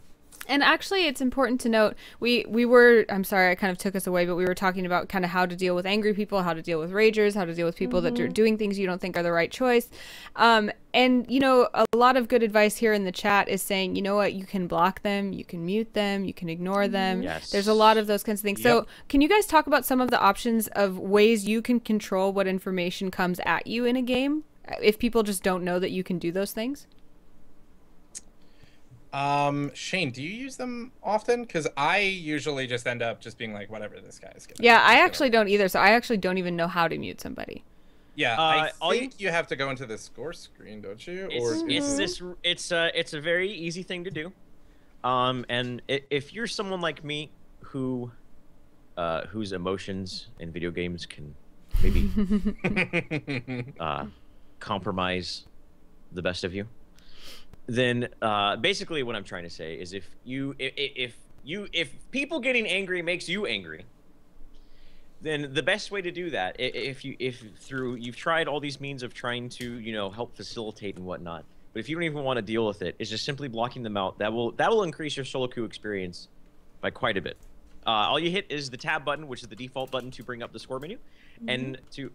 And actually, it's important to note, we were, I'm sorry, I kind of took us away, but we were talking about kind of how to deal with angry people, how to deal with ragers, how to deal with people that are doing things you don't think are the right choice. And, you know, a lot of good advice here in the chat is saying, you know what, you can block them, you can mute them, you can ignore them. Yes. There's a lot of those kinds of things. So can you guys talk about some of the options of ways you can control what information comes at you in a game, if people just don't know that you can do those things? Shane, do you use them often? Because I usually just end up just being like, whatever, this guy's gonna. Yeah, I actually don't either. So I actually don't even know how to mute somebody. Yeah, I think you have to go into the score screen, don't you? It's a very easy thing to do. And if you're someone like me whose emotions in video games can maybe compromise the best of you, then basically what I'm trying to say is if people getting angry makes you angry, then the best way to do that, if you've tried all these means of trying to, you know, help facilitate and whatnot, but if you don't even want to deal with it, is just simply blocking them out. That will increase your solo queue experience by quite a bit. All you hit is the tab button, which is the default button to bring up the score menu, and to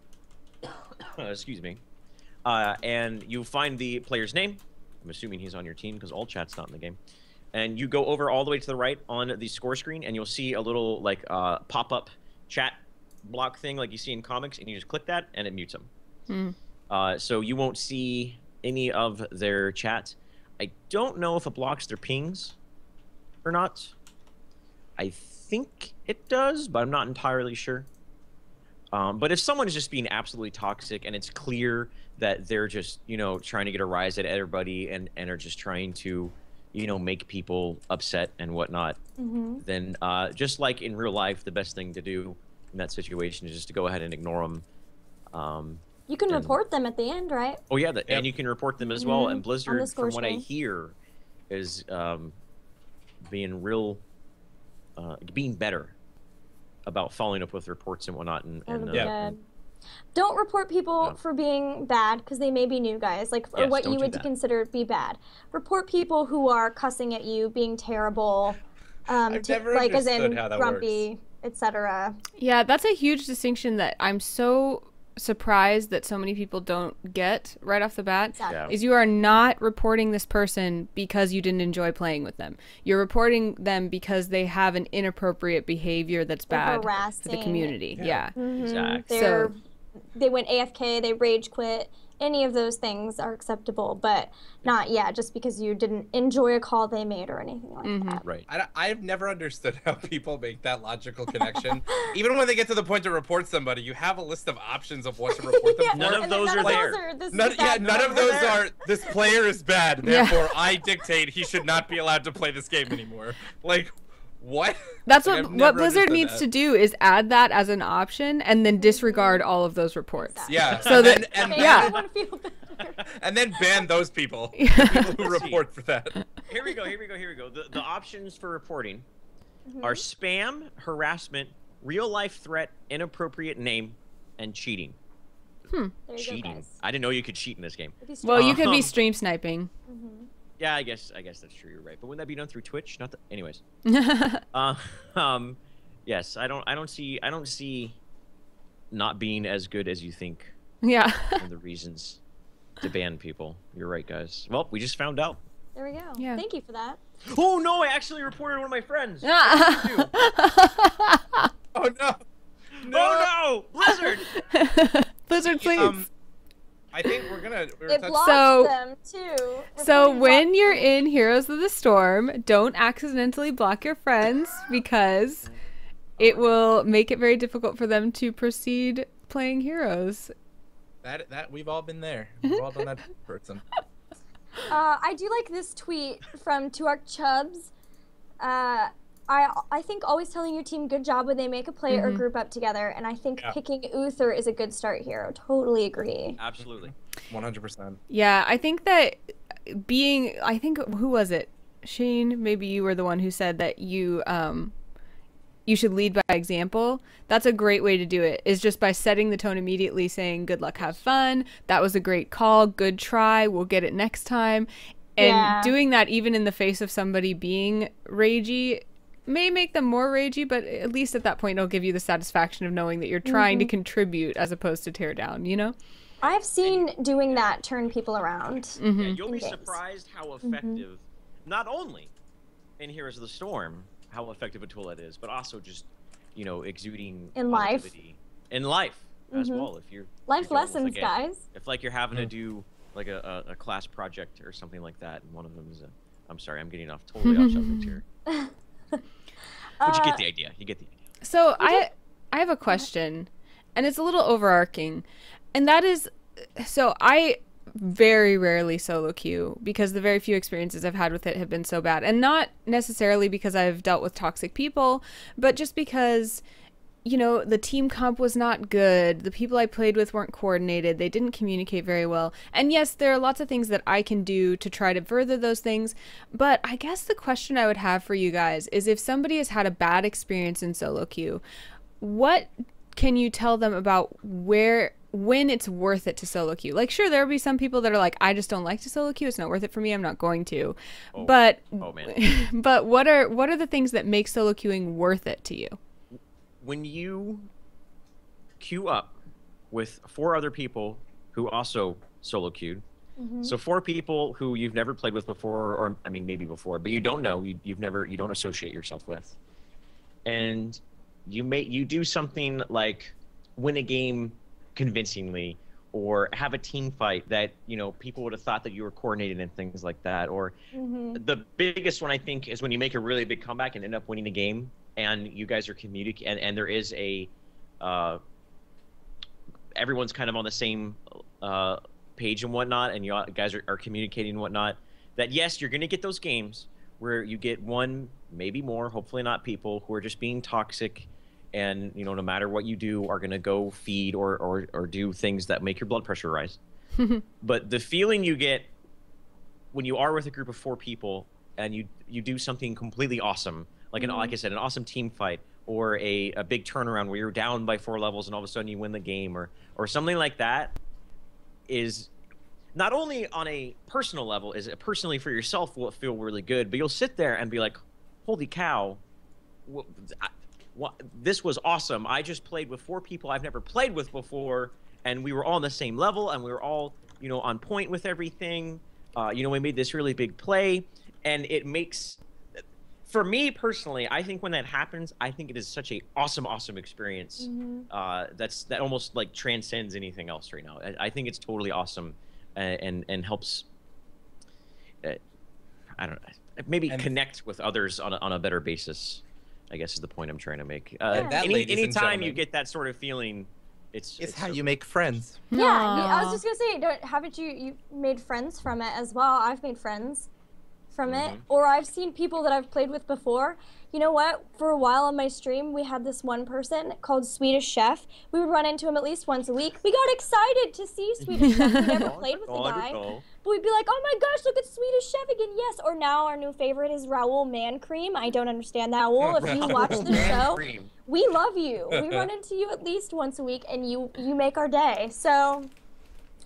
excuse me, and you find the player's name. I'm assuming he's on your team because all chat's not in the game. And you go over all the way to the right on the score screen, and you'll see a little like pop-up chat block thing like you see in comics, and you just click that, and it mutes them. So you won't see any of their chat. I don't know if it blocks their pings or not. I think it does, but I'm not entirely sure. But if someone is just being absolutely toxic and it's clear that they're just, you know, trying to get a rise at everybody and are just trying to, you know, make people upset and whatnot, then just like in real life, the best thing to do in that situation is just to go ahead and ignore them. You can report them at the end, right? Oh, yeah, and you can report them as well. And Blizzard, from what I hear, is being better about following up with reports and whatnot. Don't report people for being bad, because they may be new guys, like, or what you would consider be bad. Report people who are cussing at you, being terrible, like as in grumpy, etc. Yeah, that's a huge distinction that I'm so surprised that so many people don't get right off the bat. Is you are not reporting this person because you didn't enjoy playing with them. You're reporting them because they have an inappropriate behavior that's bad to the community. Exactly. They went AFK, they rage quit. Any of those things are acceptable, but not just because you didn't enjoy a call they made or anything like that. Right. I've never understood how people make that logical connection. Even when they get to the point to report somebody, you have a list of options of what to report them for. None of those are there. None of those are, this player is bad, therefore I dictate he should not be allowed to play this game anymore. Like, what? That's what Blizzard needs to do, is add that as an option and then disregard all of those reports. Yeah. So that and then ban those people, people who report for that. Here we go. The options for reporting are spam, harassment, real life threat, inappropriate name, and cheating. Cheating. I didn't know you could cheat in this game. Well, you could be stream sniping. Yeah, I guess that's true. You're right. But wouldn't that be done through Twitch? Not anyways. Yes, I don't see not being as good as you think. Yeah. And the reasons to ban people. You're right, guys. Well, we just found out. There we go. Yeah. Thank you for that. Oh no! I actually reported one of my friends. Oh no! Oh no! Blizzard! Blizzard, please. I think It blocks So- them too. So Reporting when blocks you're them. in Heroes of the Storm, don't accidentally block your friends because it will make it very difficult for them to proceed playing Heroes. that we've all been there. We've all done that person. I do like this tweet from Tuark Chubbs. I think always telling your team good job when they make a play or group up together, and I think picking Uther is a good start hero. Totally agree. Absolutely. 100%. Yeah, I think that who was it? Shane, maybe you were the one who said that you should lead by example. That's a great way to do it, is just by setting the tone immediately, saying good luck, have fun, that was a great call, good try, we'll get it next time. And doing that even in the face of somebody being ragey may make them more ragey, but at least at that point it'll give you the satisfaction of knowing that you're trying to contribute as opposed to tear down, you know? I've seen doing that turn people around. Yeah, you'll be games. surprised how effective, not only in Heroes of the Storm, how effective a tool that is, but also just, you know, exuding In life. positivity. In life as well. If you're Life you're dealing with, lessons, like, guys. If like you're having to do like a class project or something like that, and one of them is I'm sorry, I'm getting totally off subject here. But you get the idea. You get the idea. So I have a question, and it's a little overarching, and that is, so I very rarely solo queue because the very few experiences I've had with it have been so bad, and not necessarily because I've dealt with toxic people, but just because, you know, the team comp was not good, the people I played with weren't coordinated, they didn't communicate very well, and yes, there are lots of things that I can do to try to further those things, but I guess the question I would have for you guys is, if somebody has had a bad experience in solo queue, what can you tell them about when it's worth it to solo queue? Like, sure, there'll be some people that are like, I just don't like to solo queue, it's not worth it for me, I'm not going to. But man. but what are the things that make solo queuing worth it to you? When you queue up with 4 other people who also solo queued, so 4 people who you've never played with before, or I mean maybe before, but you don't know, you don't associate yourself with, and you do something like win a game convincingly, or have a team fight that, you know, people would have thought that you were coordinated and things like that, or the biggest one I think is when you make a really big comeback and end up winning a game, and you guys are communicating, and there is a everyone's kind of on the same page and whatnot, and you guys are communicating and whatnot, that yes, you're going to get those games where you get one, maybe more, hopefully not, people who are just being toxic, and, you know, no matter what you do, are going to go feed or do things that make your blood pressure rise. But the feeling you get when you are with a group of 4 people and you do something completely awesome, like like I said, an awesome team fight, or a big turnaround where you're down by 4 levels and all of a sudden you win the game, or something like that, is not only on a personal level, is it personally for yourself will feel really good, but you'll sit there and be like, holy cow, this was awesome. I just played with 4 people I've never played with before, and we were all on the same level, and we were all, you know, on point with everything. You know, we made this really big play, and it makes, for me personally, I think when that happens, I think it is such a awesome experience. That almost like transcends anything else right now. I think it's totally awesome, and helps. I don't know, maybe connect with others on a better basis, I guess is the point I'm trying to make. Anytime you get that sort of feeling, it's how you make friends. Yeah, I was just gonna say, haven't you made friends from it as well? I've made friends from it, or I've seen people that I've played with before. You know what? For a while on my stream, we had this one person called Swedish Chef. We would run into him at least once a week. We got excited to see Swedish Chef. We never played with the guy, but we'd be like, "Oh my gosh, look at Swedish Chef again!" Yes. Or now our new favorite is Raoul Man Cream. I don't understand that. Raoul, if you watch the show, we love you. We run into you at least once a week, and you make our day. So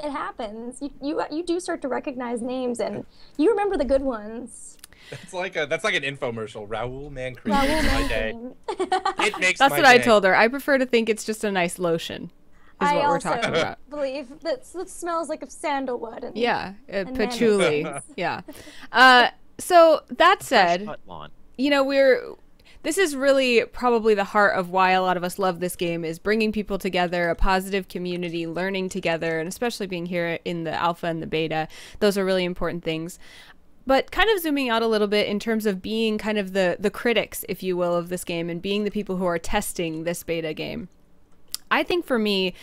it happens. You do start to recognize names, and you remember the good ones. That's like an infomercial. Raoul Man Cream Raoul makes Man my day. Cream. It makes That's my what day. I told her. I prefer to think it's just a nice lotion, is what we're talking about. I also believe that smells like of sandalwood. And, Yeah, and patchouli. Yeah. So that said, you know, This is really probably the heart of why a lot of us love this game, is bringing people together, a positive community, learning together, and especially being here in the alpha and the beta. Those are really important things. But kind of zooming out a little bit in terms of being kind of the critics, if you will, of this game, and being the people who are testing this beta game. I think for me,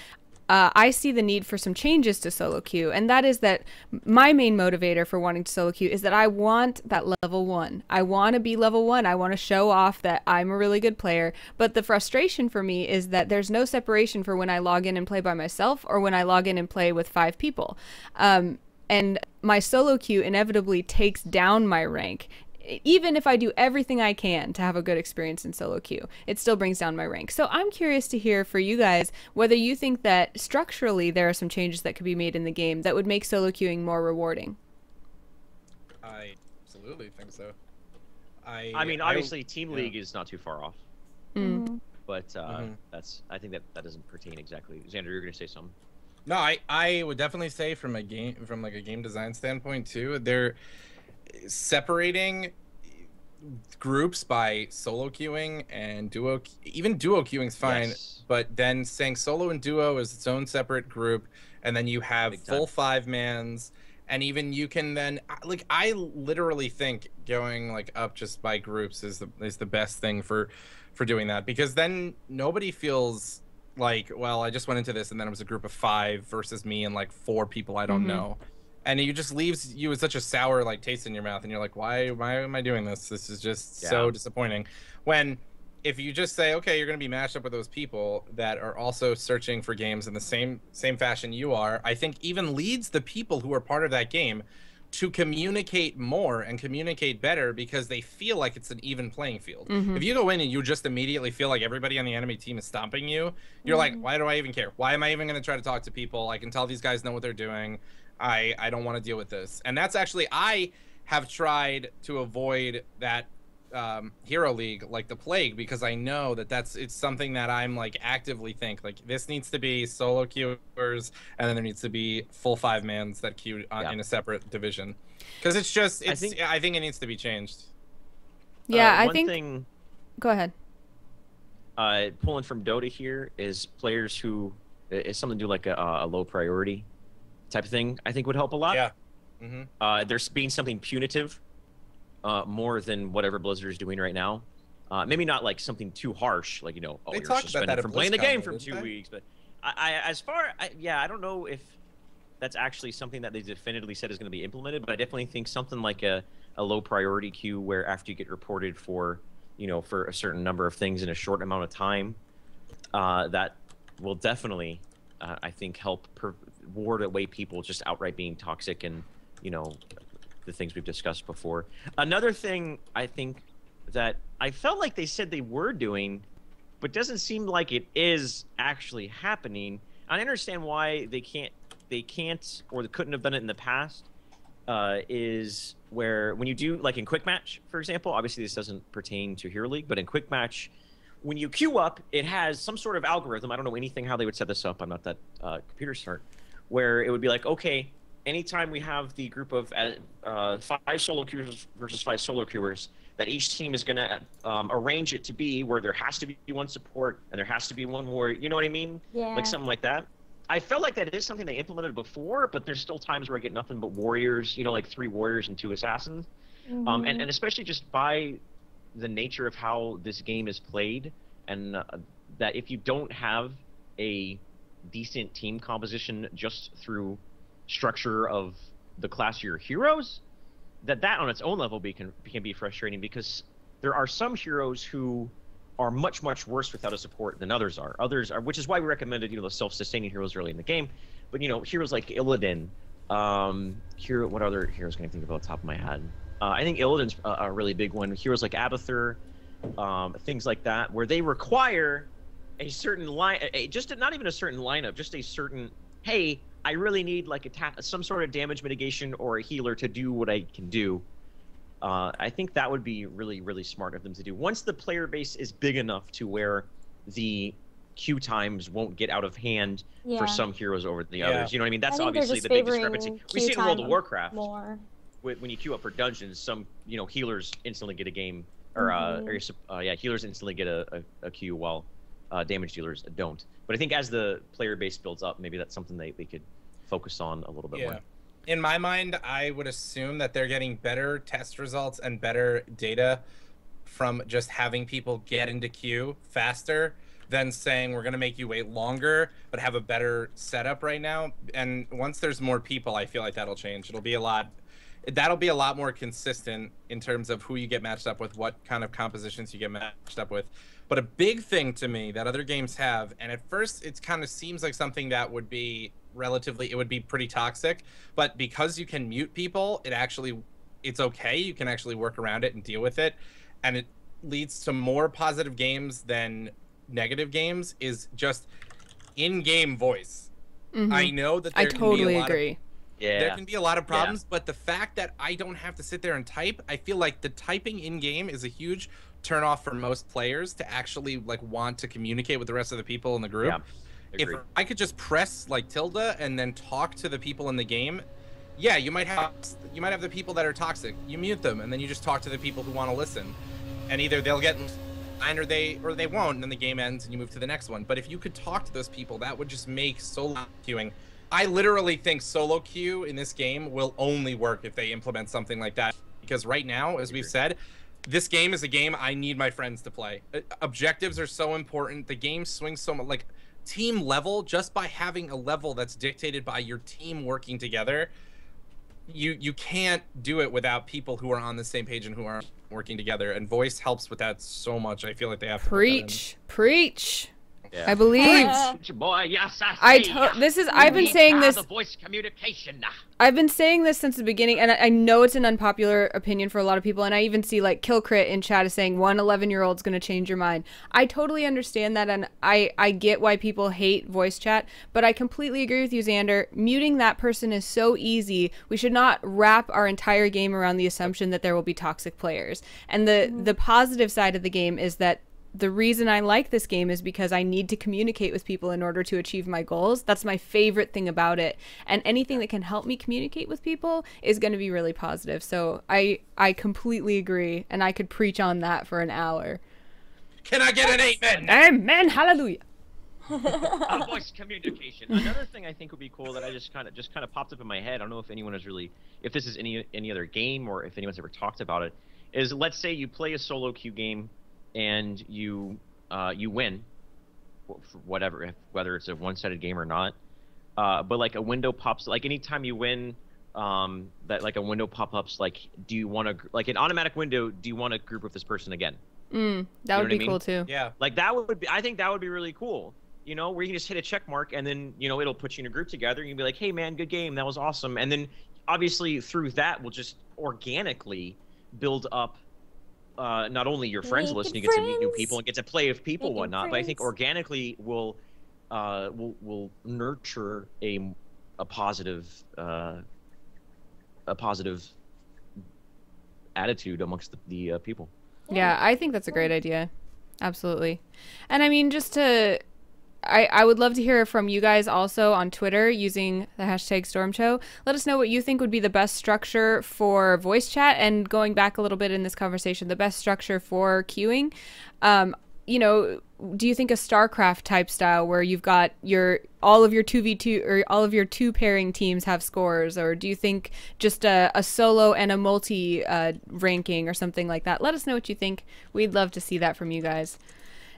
I see the need for some changes to solo queue, and that is that my main motivator for wanting to solo queue is that I want that level 1. I want to be level 1. I want to show off that I'm a really good player, but the frustration for me is that there's no separation for when I log in and play by myself or when I log in and play with 5 people. And my solo queue inevitably takes down my rank. Even if I do everything I can to have a good experience in solo queue, it still brings down my rank. So I'm curious to hear for you guys whether you think that structurally there are some changes that could be made in the game that would make solo queuing more rewarding. I absolutely think so. I mean, obviously, Team League is not too far off. Mm-hmm. But I think that doesn't pertain exactly. Xander, you're going to say something. No, I would definitely say from like a game design standpoint too, they're separating groups by solo queuing and duo. Even duo queuing is fine, but then saying solo and duo is its own separate group, and then you have full 5-mans, and even you can then like, I literally think going like up just by groups is the best thing for doing that, because then nobody feels like, well, I just went into this and then it was a group of 5 versus me and like 4 people I don't know. And it just leaves you with such a sour like taste in your mouth, and you're like, why am I doing this? This is just so disappointing. When if you just say, okay, you're going to be matched up with those people that are also searching for games in the same fashion you are, I think even leads the people who are part of that game to communicate more and communicate better, because they feel like it's an even playing field. If you go in and you just immediately feel like everybody on the enemy team is stomping you, you're like, why do I even care? Why am I even going to try to talk to people? I can tell these guys know what they're doing. I don't want to deal with this. And that's actually, I have tried to avoid that Hero League like the plague, because I know that it's something that I'm like actively think like this needs to be solo queuers, and then there needs to be full 5-mans that queue in a separate division, because it's just I think it needs to be changed. Yeah, I one think. Thing, go ahead. Pulling from Dota here is players who is something to do like a low priority type of thing. I think would help a lot. Yeah. There's being something punitive. More than whatever Blizzard is doing right now. Maybe not like something too harsh, like, you know, oh, you're suspended from playing the game for 2 weeks. But I don't know if that's actually something that they definitively said is going to be implemented, but I definitely think something like a low priority queue, where after you get reported for, you know, for a certain number of things in a short amount of time, that will definitely, I think, help ward away people just outright being toxic and, you know, the things we've discussed before. Another thing I think that I felt like they said they were doing, but doesn't seem like it is actually happening. I understand why they can't or they couldn't have done it in the past, is where when you do, like in Quick Match, for example, obviously this doesn't pertain to Hero League, but in Quick Match, when you queue up, it has some sort of algorithm. I don't know anything how they would set this up. I'm not that computer smart, where it would be like, okay, anytime we have the group of 5 solo queuers versus 5 solo queuers, that each team is going to arrange it to be where there has to be 1 support and there has to be 1 warrior. You know what I mean? Yeah. Like something like that. I felt like that is something they implemented before, but there's still times where I get nothing but warriors, you know, like 3 warriors and 2 assassins. And especially just by the nature of how this game is played, and that if you don't have a decent team composition just through structure of the class of your heroes, that on its own level can be frustrating, because there are some heroes who are much worse without a support than others are. Which is why we recommended, you know, the self-sustaining heroes early in the game. But, you know, heroes like Illidan, what other heroes can I think of off the top of my head? I think Illidan's a really big one. Heroes like Abathur, things like that, where they require a certain line, not even a certain lineup, just a certain, hey, I really need like some sort of damage mitigation or a healer to do what I can do. I think that would be really smart of them to do. Once the player base is big enough to where the queue times won't get out of hand for some heroes over the others. You know what I mean? That's obviously the big discrepancy. We see it in World of Warcraft. When you queue up for dungeons, some, you know, healers instantly get a game or yeah, healers instantly get a Q while damage dealers don't. But I think as the player base builds up, maybe that's something they could focus on a little bit more. In my mind, I would assume that they're getting better test results and better data from just having people get into queue faster than saying we're going to make you wait longer but have a better setup right now. And once there's more people, I feel like that'll change. That'll be a lot more consistent in terms of who you get matched up with, what kind of compositions you get matched up with. But a big thing to me that other games have, and at first it kind of seems like something that would be it would be pretty toxic, but because you can mute people, it's okay. You can actually work around it and deal with it, and it leads to more positive games than negative games, is just in-game voice. I know that there can be a lot of problems, but the fact that I don't have to sit there and type, I feel like the typing in-game is a huge turnoff for most players to actually want to communicate with the rest of the people in the group. If I could just press tilde and then talk to the people in the game, yeah, you might have the people that are toxic. You mute them and then you just talk to the people who want to listen, and either they'll get in or they won't, and then the game ends and you move to the next one. But if you could talk to those people, that would just make solo queuing. I literally think solo queue in this game will only work if they implement something like that, because right now, as we've said, this game is a game I need my friends to play. Objectives are so important. The game swings so much, team level, just by having a level that's dictated by your team working together. You can't do it without people who are on the same page and who are working together, and voice helps with that so much. I feel like they have to preach. Yeah. I believe. Boy, yes, I've been saying this. The voice communication. I've been saying this since the beginning, and I know it's an unpopular opinion for a lot of people, and I even see Kill Crit in chat is saying 11-year-old's gonna change your mind. I totally understand that, and I get why people hate voice chat, but I completely agree with you, Xander. Muting that person is so easy. We should not wrap our entire game around the assumption that there will be toxic players. And the positive side of the game is that the reason I like this game is because I need to communicate with people in order to achieve my goals. That's my favorite thing about it. And anything that can help me communicate with people is going to be really positive. So I completely agree, and I could preach on that for an hour. Can I get an amen? Amen, hallelujah. Voice communication. Another thing I think would be cool that I just kind of popped up in my head. I don't know if anyone has really, if this is any other game or if anyone's ever talked about it, is let's say you play a solo queue game and you win, whatever, whether it's a one-sided game or not, but a window pops, anytime you win, that a window pop-ups, do you want to, an automatic window, do you want to group with this person again? That would be cool too. Yeah. That would be, I think that would be really cool, where you can just hit a check mark and then, it'll put you in a group together and you'll be like, hey man, good game, that was awesome. And then obviously through that, we'll just organically build up not only your friends list, you get to meet new people and get to play with people and whatnot, but I think organically will nurture a positive attitude amongst the people. Yeah, I think that's a great idea. Absolutely. And I mean, I would love to hear from you guys also on Twitter using the hashtag StormShow. Let us know what you think would be the best structure for voice chat, and going back a little bit in this conversation, the best structure for queuing. Do you think a StarCraft type style where you've got all of your 2v2 or all of your 2 pairing teams have scores, or do you think just a solo and a multi ranking or something like that? Let us know what you think. We'd love to see that from you guys.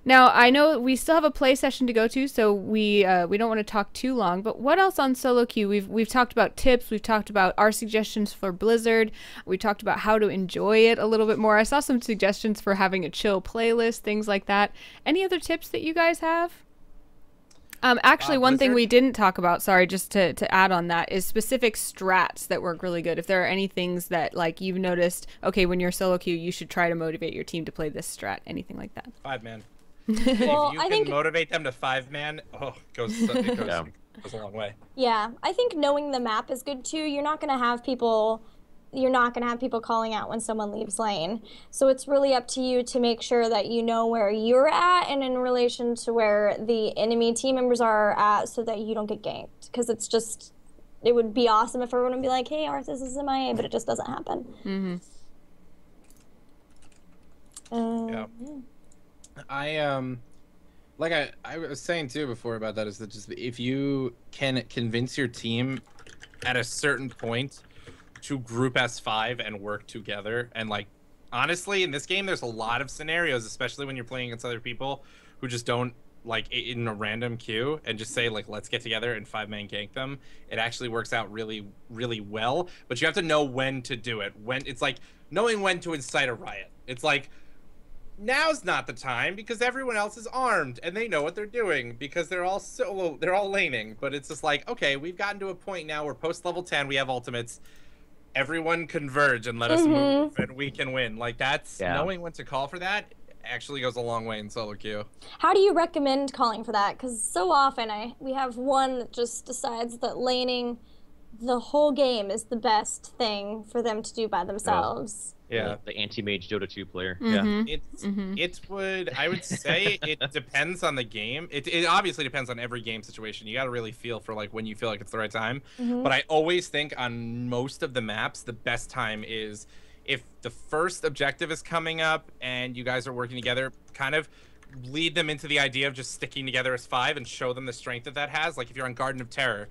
Now, I know we still have a play session to go to, so we don't want to talk too long, but what else on solo queue? We've talked about tips, we've talked about our suggestions for Blizzard, we talked about how to enjoy it a little bit more. I saw some suggestions for having a chill playlist, things like that. Any other tips that you guys have? Actually, one thing we didn't talk about, sorry, just to add on that, is specific strats that work really good. If there are any things that you've noticed, okay, when you're solo queue, you should try to motivate your team to play this strat, anything like that. 5-man. Well, if you can motivate them to 5-man, it goes a long way. Yeah, I think knowing the map is good too. You're not gonna have people calling out when someone leaves lane. So it's really up to you to make sure that you know where you're at and in relation to where the enemy team members are at, so that you don't get ganked. Because it would be awesome if everyone would be like, hey, Arthas is MIA, but it just doesn't happen. Yeah. Like I was saying too before about that, is that just if you can convince your team at a certain point to group S5 and work together, and like honestly in this game there's a lot of scenarios, especially when you're playing against other people who just don't like in a random queue and just say like let's get together and 5-man gank them. It actually works out really well, but you have to know when to do it. When it's like knowing when to incite a riot. It's like now's not the time because everyone else is armed and they know what they're doing because they're all laning. But it's just like, okay, we've gotten to a point now where post level 10 we have ultimates. Everyone converge and let us move and we can win. Like that's knowing when to call for that actually goes a long way in solo queue. How do you recommend calling for that? Because so often we have one that just decides that laning the whole game is the best thing for them to do by themselves. Yeah, the anti-mage Dota 2 player. Yeah, I would say it depends on the game. It obviously depends on every game situation. You got to really feel for like when you feel like it's the right time. But I always think on most of the maps, the best time is if the first objective is coming up and you guys are working together, kind of lead them into the idea of just sticking together as 5 and show them the strength that has. Like if you're on Garden of Terror,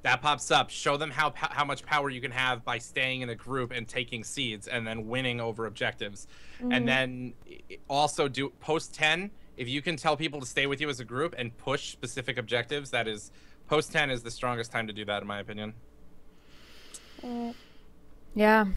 that pops up. Show them how much power you can have by staying in a group and taking seeds and then winning over objectives. And then also do post 10. If you can tell people to stay with you as a group and push specific objectives, that is post 10 is the strongest time to do that in my opinion. Yeah.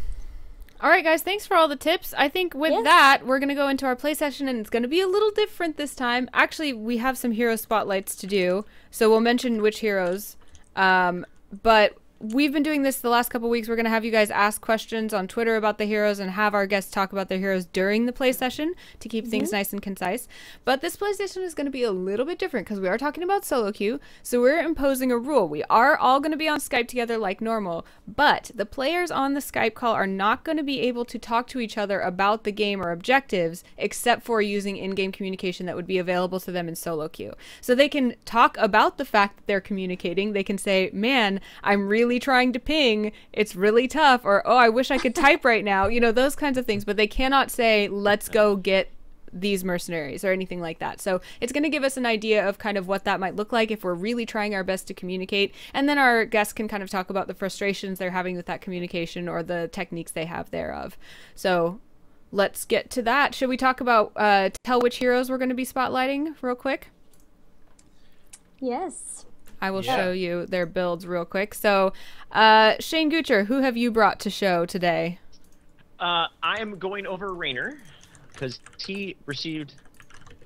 All right, guys, thanks for all the tips. I think with that, we're going to go into our play session, and it's going to be a little different this time. Actually, we have some hero spotlights to do, so we'll mention which heroes. But we've been doing this the last couple weeks. We're going to have you guys ask questions on Twitter about the heroes and have our guests talk about their heroes during the play session to keep things nice and concise. But this play session is going to be a little bit different because we are talking about solo queue. So we're imposing a rule. We are all going to be on Skype together like normal, but the players on the Skype call are not going to be able to talk to each other about the game or objectives except for using in-game communication that would be available to them in solo queue. So they can talk about the fact that they're communicating. They can say, man, I'm really trying to ping, it's really tough, or oh, I wish I could type right now, you know, those kinds of things, but they cannot say let's go get these mercenaries or anything like that. So it's going to give us an idea of kind of what that might look like if we're really trying our best to communicate, and then our guests can kind of talk about the frustrations they're having with that communication or the techniques they have thereof. So let's get to that. Should we talk about tell which heroes we're going to be spotlighting real quick? Yes. I will show you their builds real quick. So, ShaneGoocher, who have you brought to show today? I am going over Raynor because he received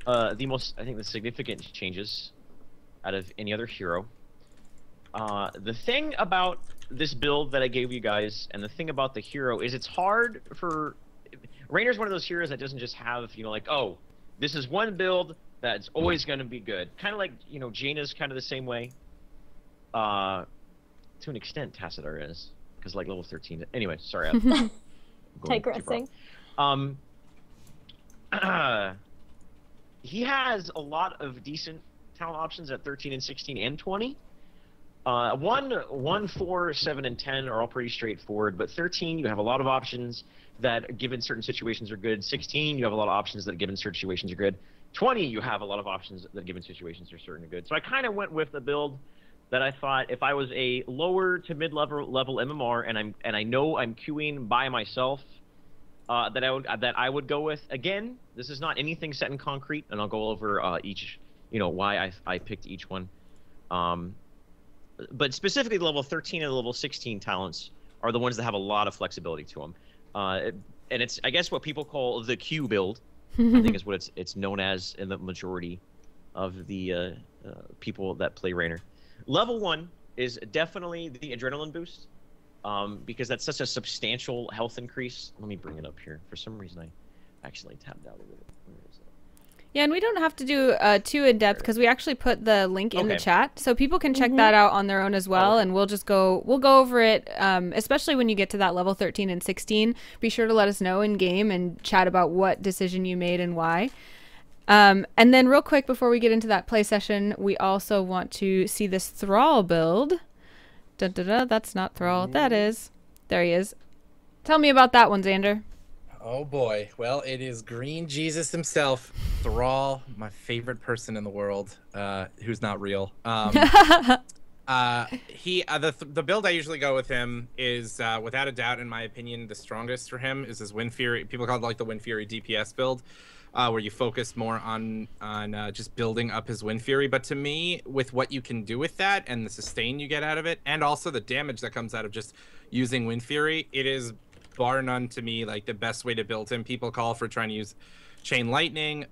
the most, I think, the significant changes out of any other hero. The thing about this build that I gave you guys, and the thing about the hero, is it's hard for... Raynor's one of those heroes that doesn't just have, you know, like, oh, this is one build that's always going to be good. Kind of like, you know, Jaina's kind of the same way. To an extent, Tassadar is, because like level 13. Anyway, sorry. I'm digressing. He has a lot of decent talent options at 13 and 16 and 20. 1, 4, 7, and 10 are all pretty straightforward, but 13 you have a lot of options that given certain situations are good. 16 you have a lot of options that given certain situations are good. 20 you have a lot of options that given situations are certain good. So I kind of went with the build that I thought if I was a lower to mid-level MMR and I know I'm queuing by myself, that I would go with. Again, this is not anything set in concrete, and I'll go over each, you know, why I picked each one. But specifically, the level 13 and the level 16 talents are the ones that have a lot of flexibility to them, and it's, I guess, what people call the Q build. I think is what it's known as in the majority of the people that play Raynor. Level 1 is definitely the adrenaline boost, because that's such a substantial health increase. Let me bring it up here. For some reason, I accidentally tabbed out a little bit. Where is it? Yeah, and we don't have to do too in-depth because we actually put the link in the chat, so people can check that out on their own as well, and we'll go over it, especially when you get to that level 13 and 16. Be sure to let us know in-game and chat about what decision you made and why. And then real quick before we get into that play session, we also want to see this Thrall build. That's not Thrall. That is. There he is. Tell me about that one, Xander. Oh boy. Well, it is Green Jesus himself, Thrall, my favorite person in the world, who's not real. The build I usually go with him is without a doubt, in my opinion, the strongest for him is his Wind Fury. People call it like the Wind Fury DPS build, where you focus more on just building up his Wind Fury. But to me, with what you can do with that and the sustain you get out of it, and also the damage that comes out of just using Wind Fury, it is bar none to me like the best way to build him. People call for trying to use Chain Lightning,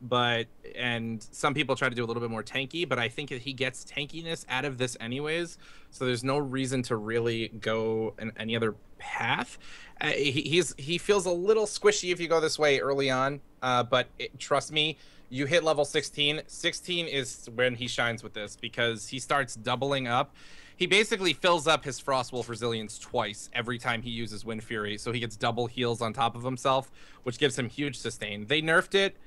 and some people try to do a little bit more tanky, but I think that he gets tankiness out of this anyways, so there's no reason to really go in any other path. He feels a little squishy if you go this way early on, but trust me, you hit level 16. 16 is when he shines with this, because he starts doubling up. He basically fills up his Frostwolf Resilience twice every time he uses Wind Fury, so he gets double heals on top of himself, which gives him huge sustain. They nerfed it.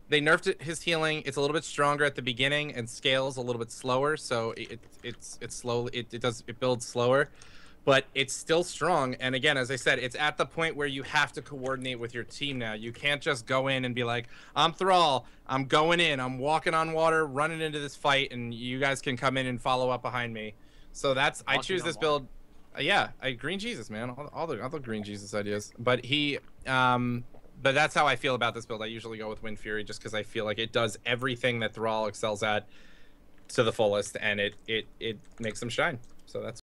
They nerfed it, his healing. It's a little bit stronger at the beginning and scales a little bit slower, so it's slow. It builds slower, but it's still strong. And again, as I said, it's at the point where you have to coordinate with your team now. You can't just go in and be like, I'm Thrall, I'm going in, I'm walking on water, running into this fight, and you guys can come in and follow up behind me. So that's I choose this build. Yeah, Green Jesus, man. All the Green Jesus ideas. But but that's how I feel about this build. I usually go with Wind Fury just because I feel like it does everything that Thrall excels at to the fullest, and it makes him shine. So that's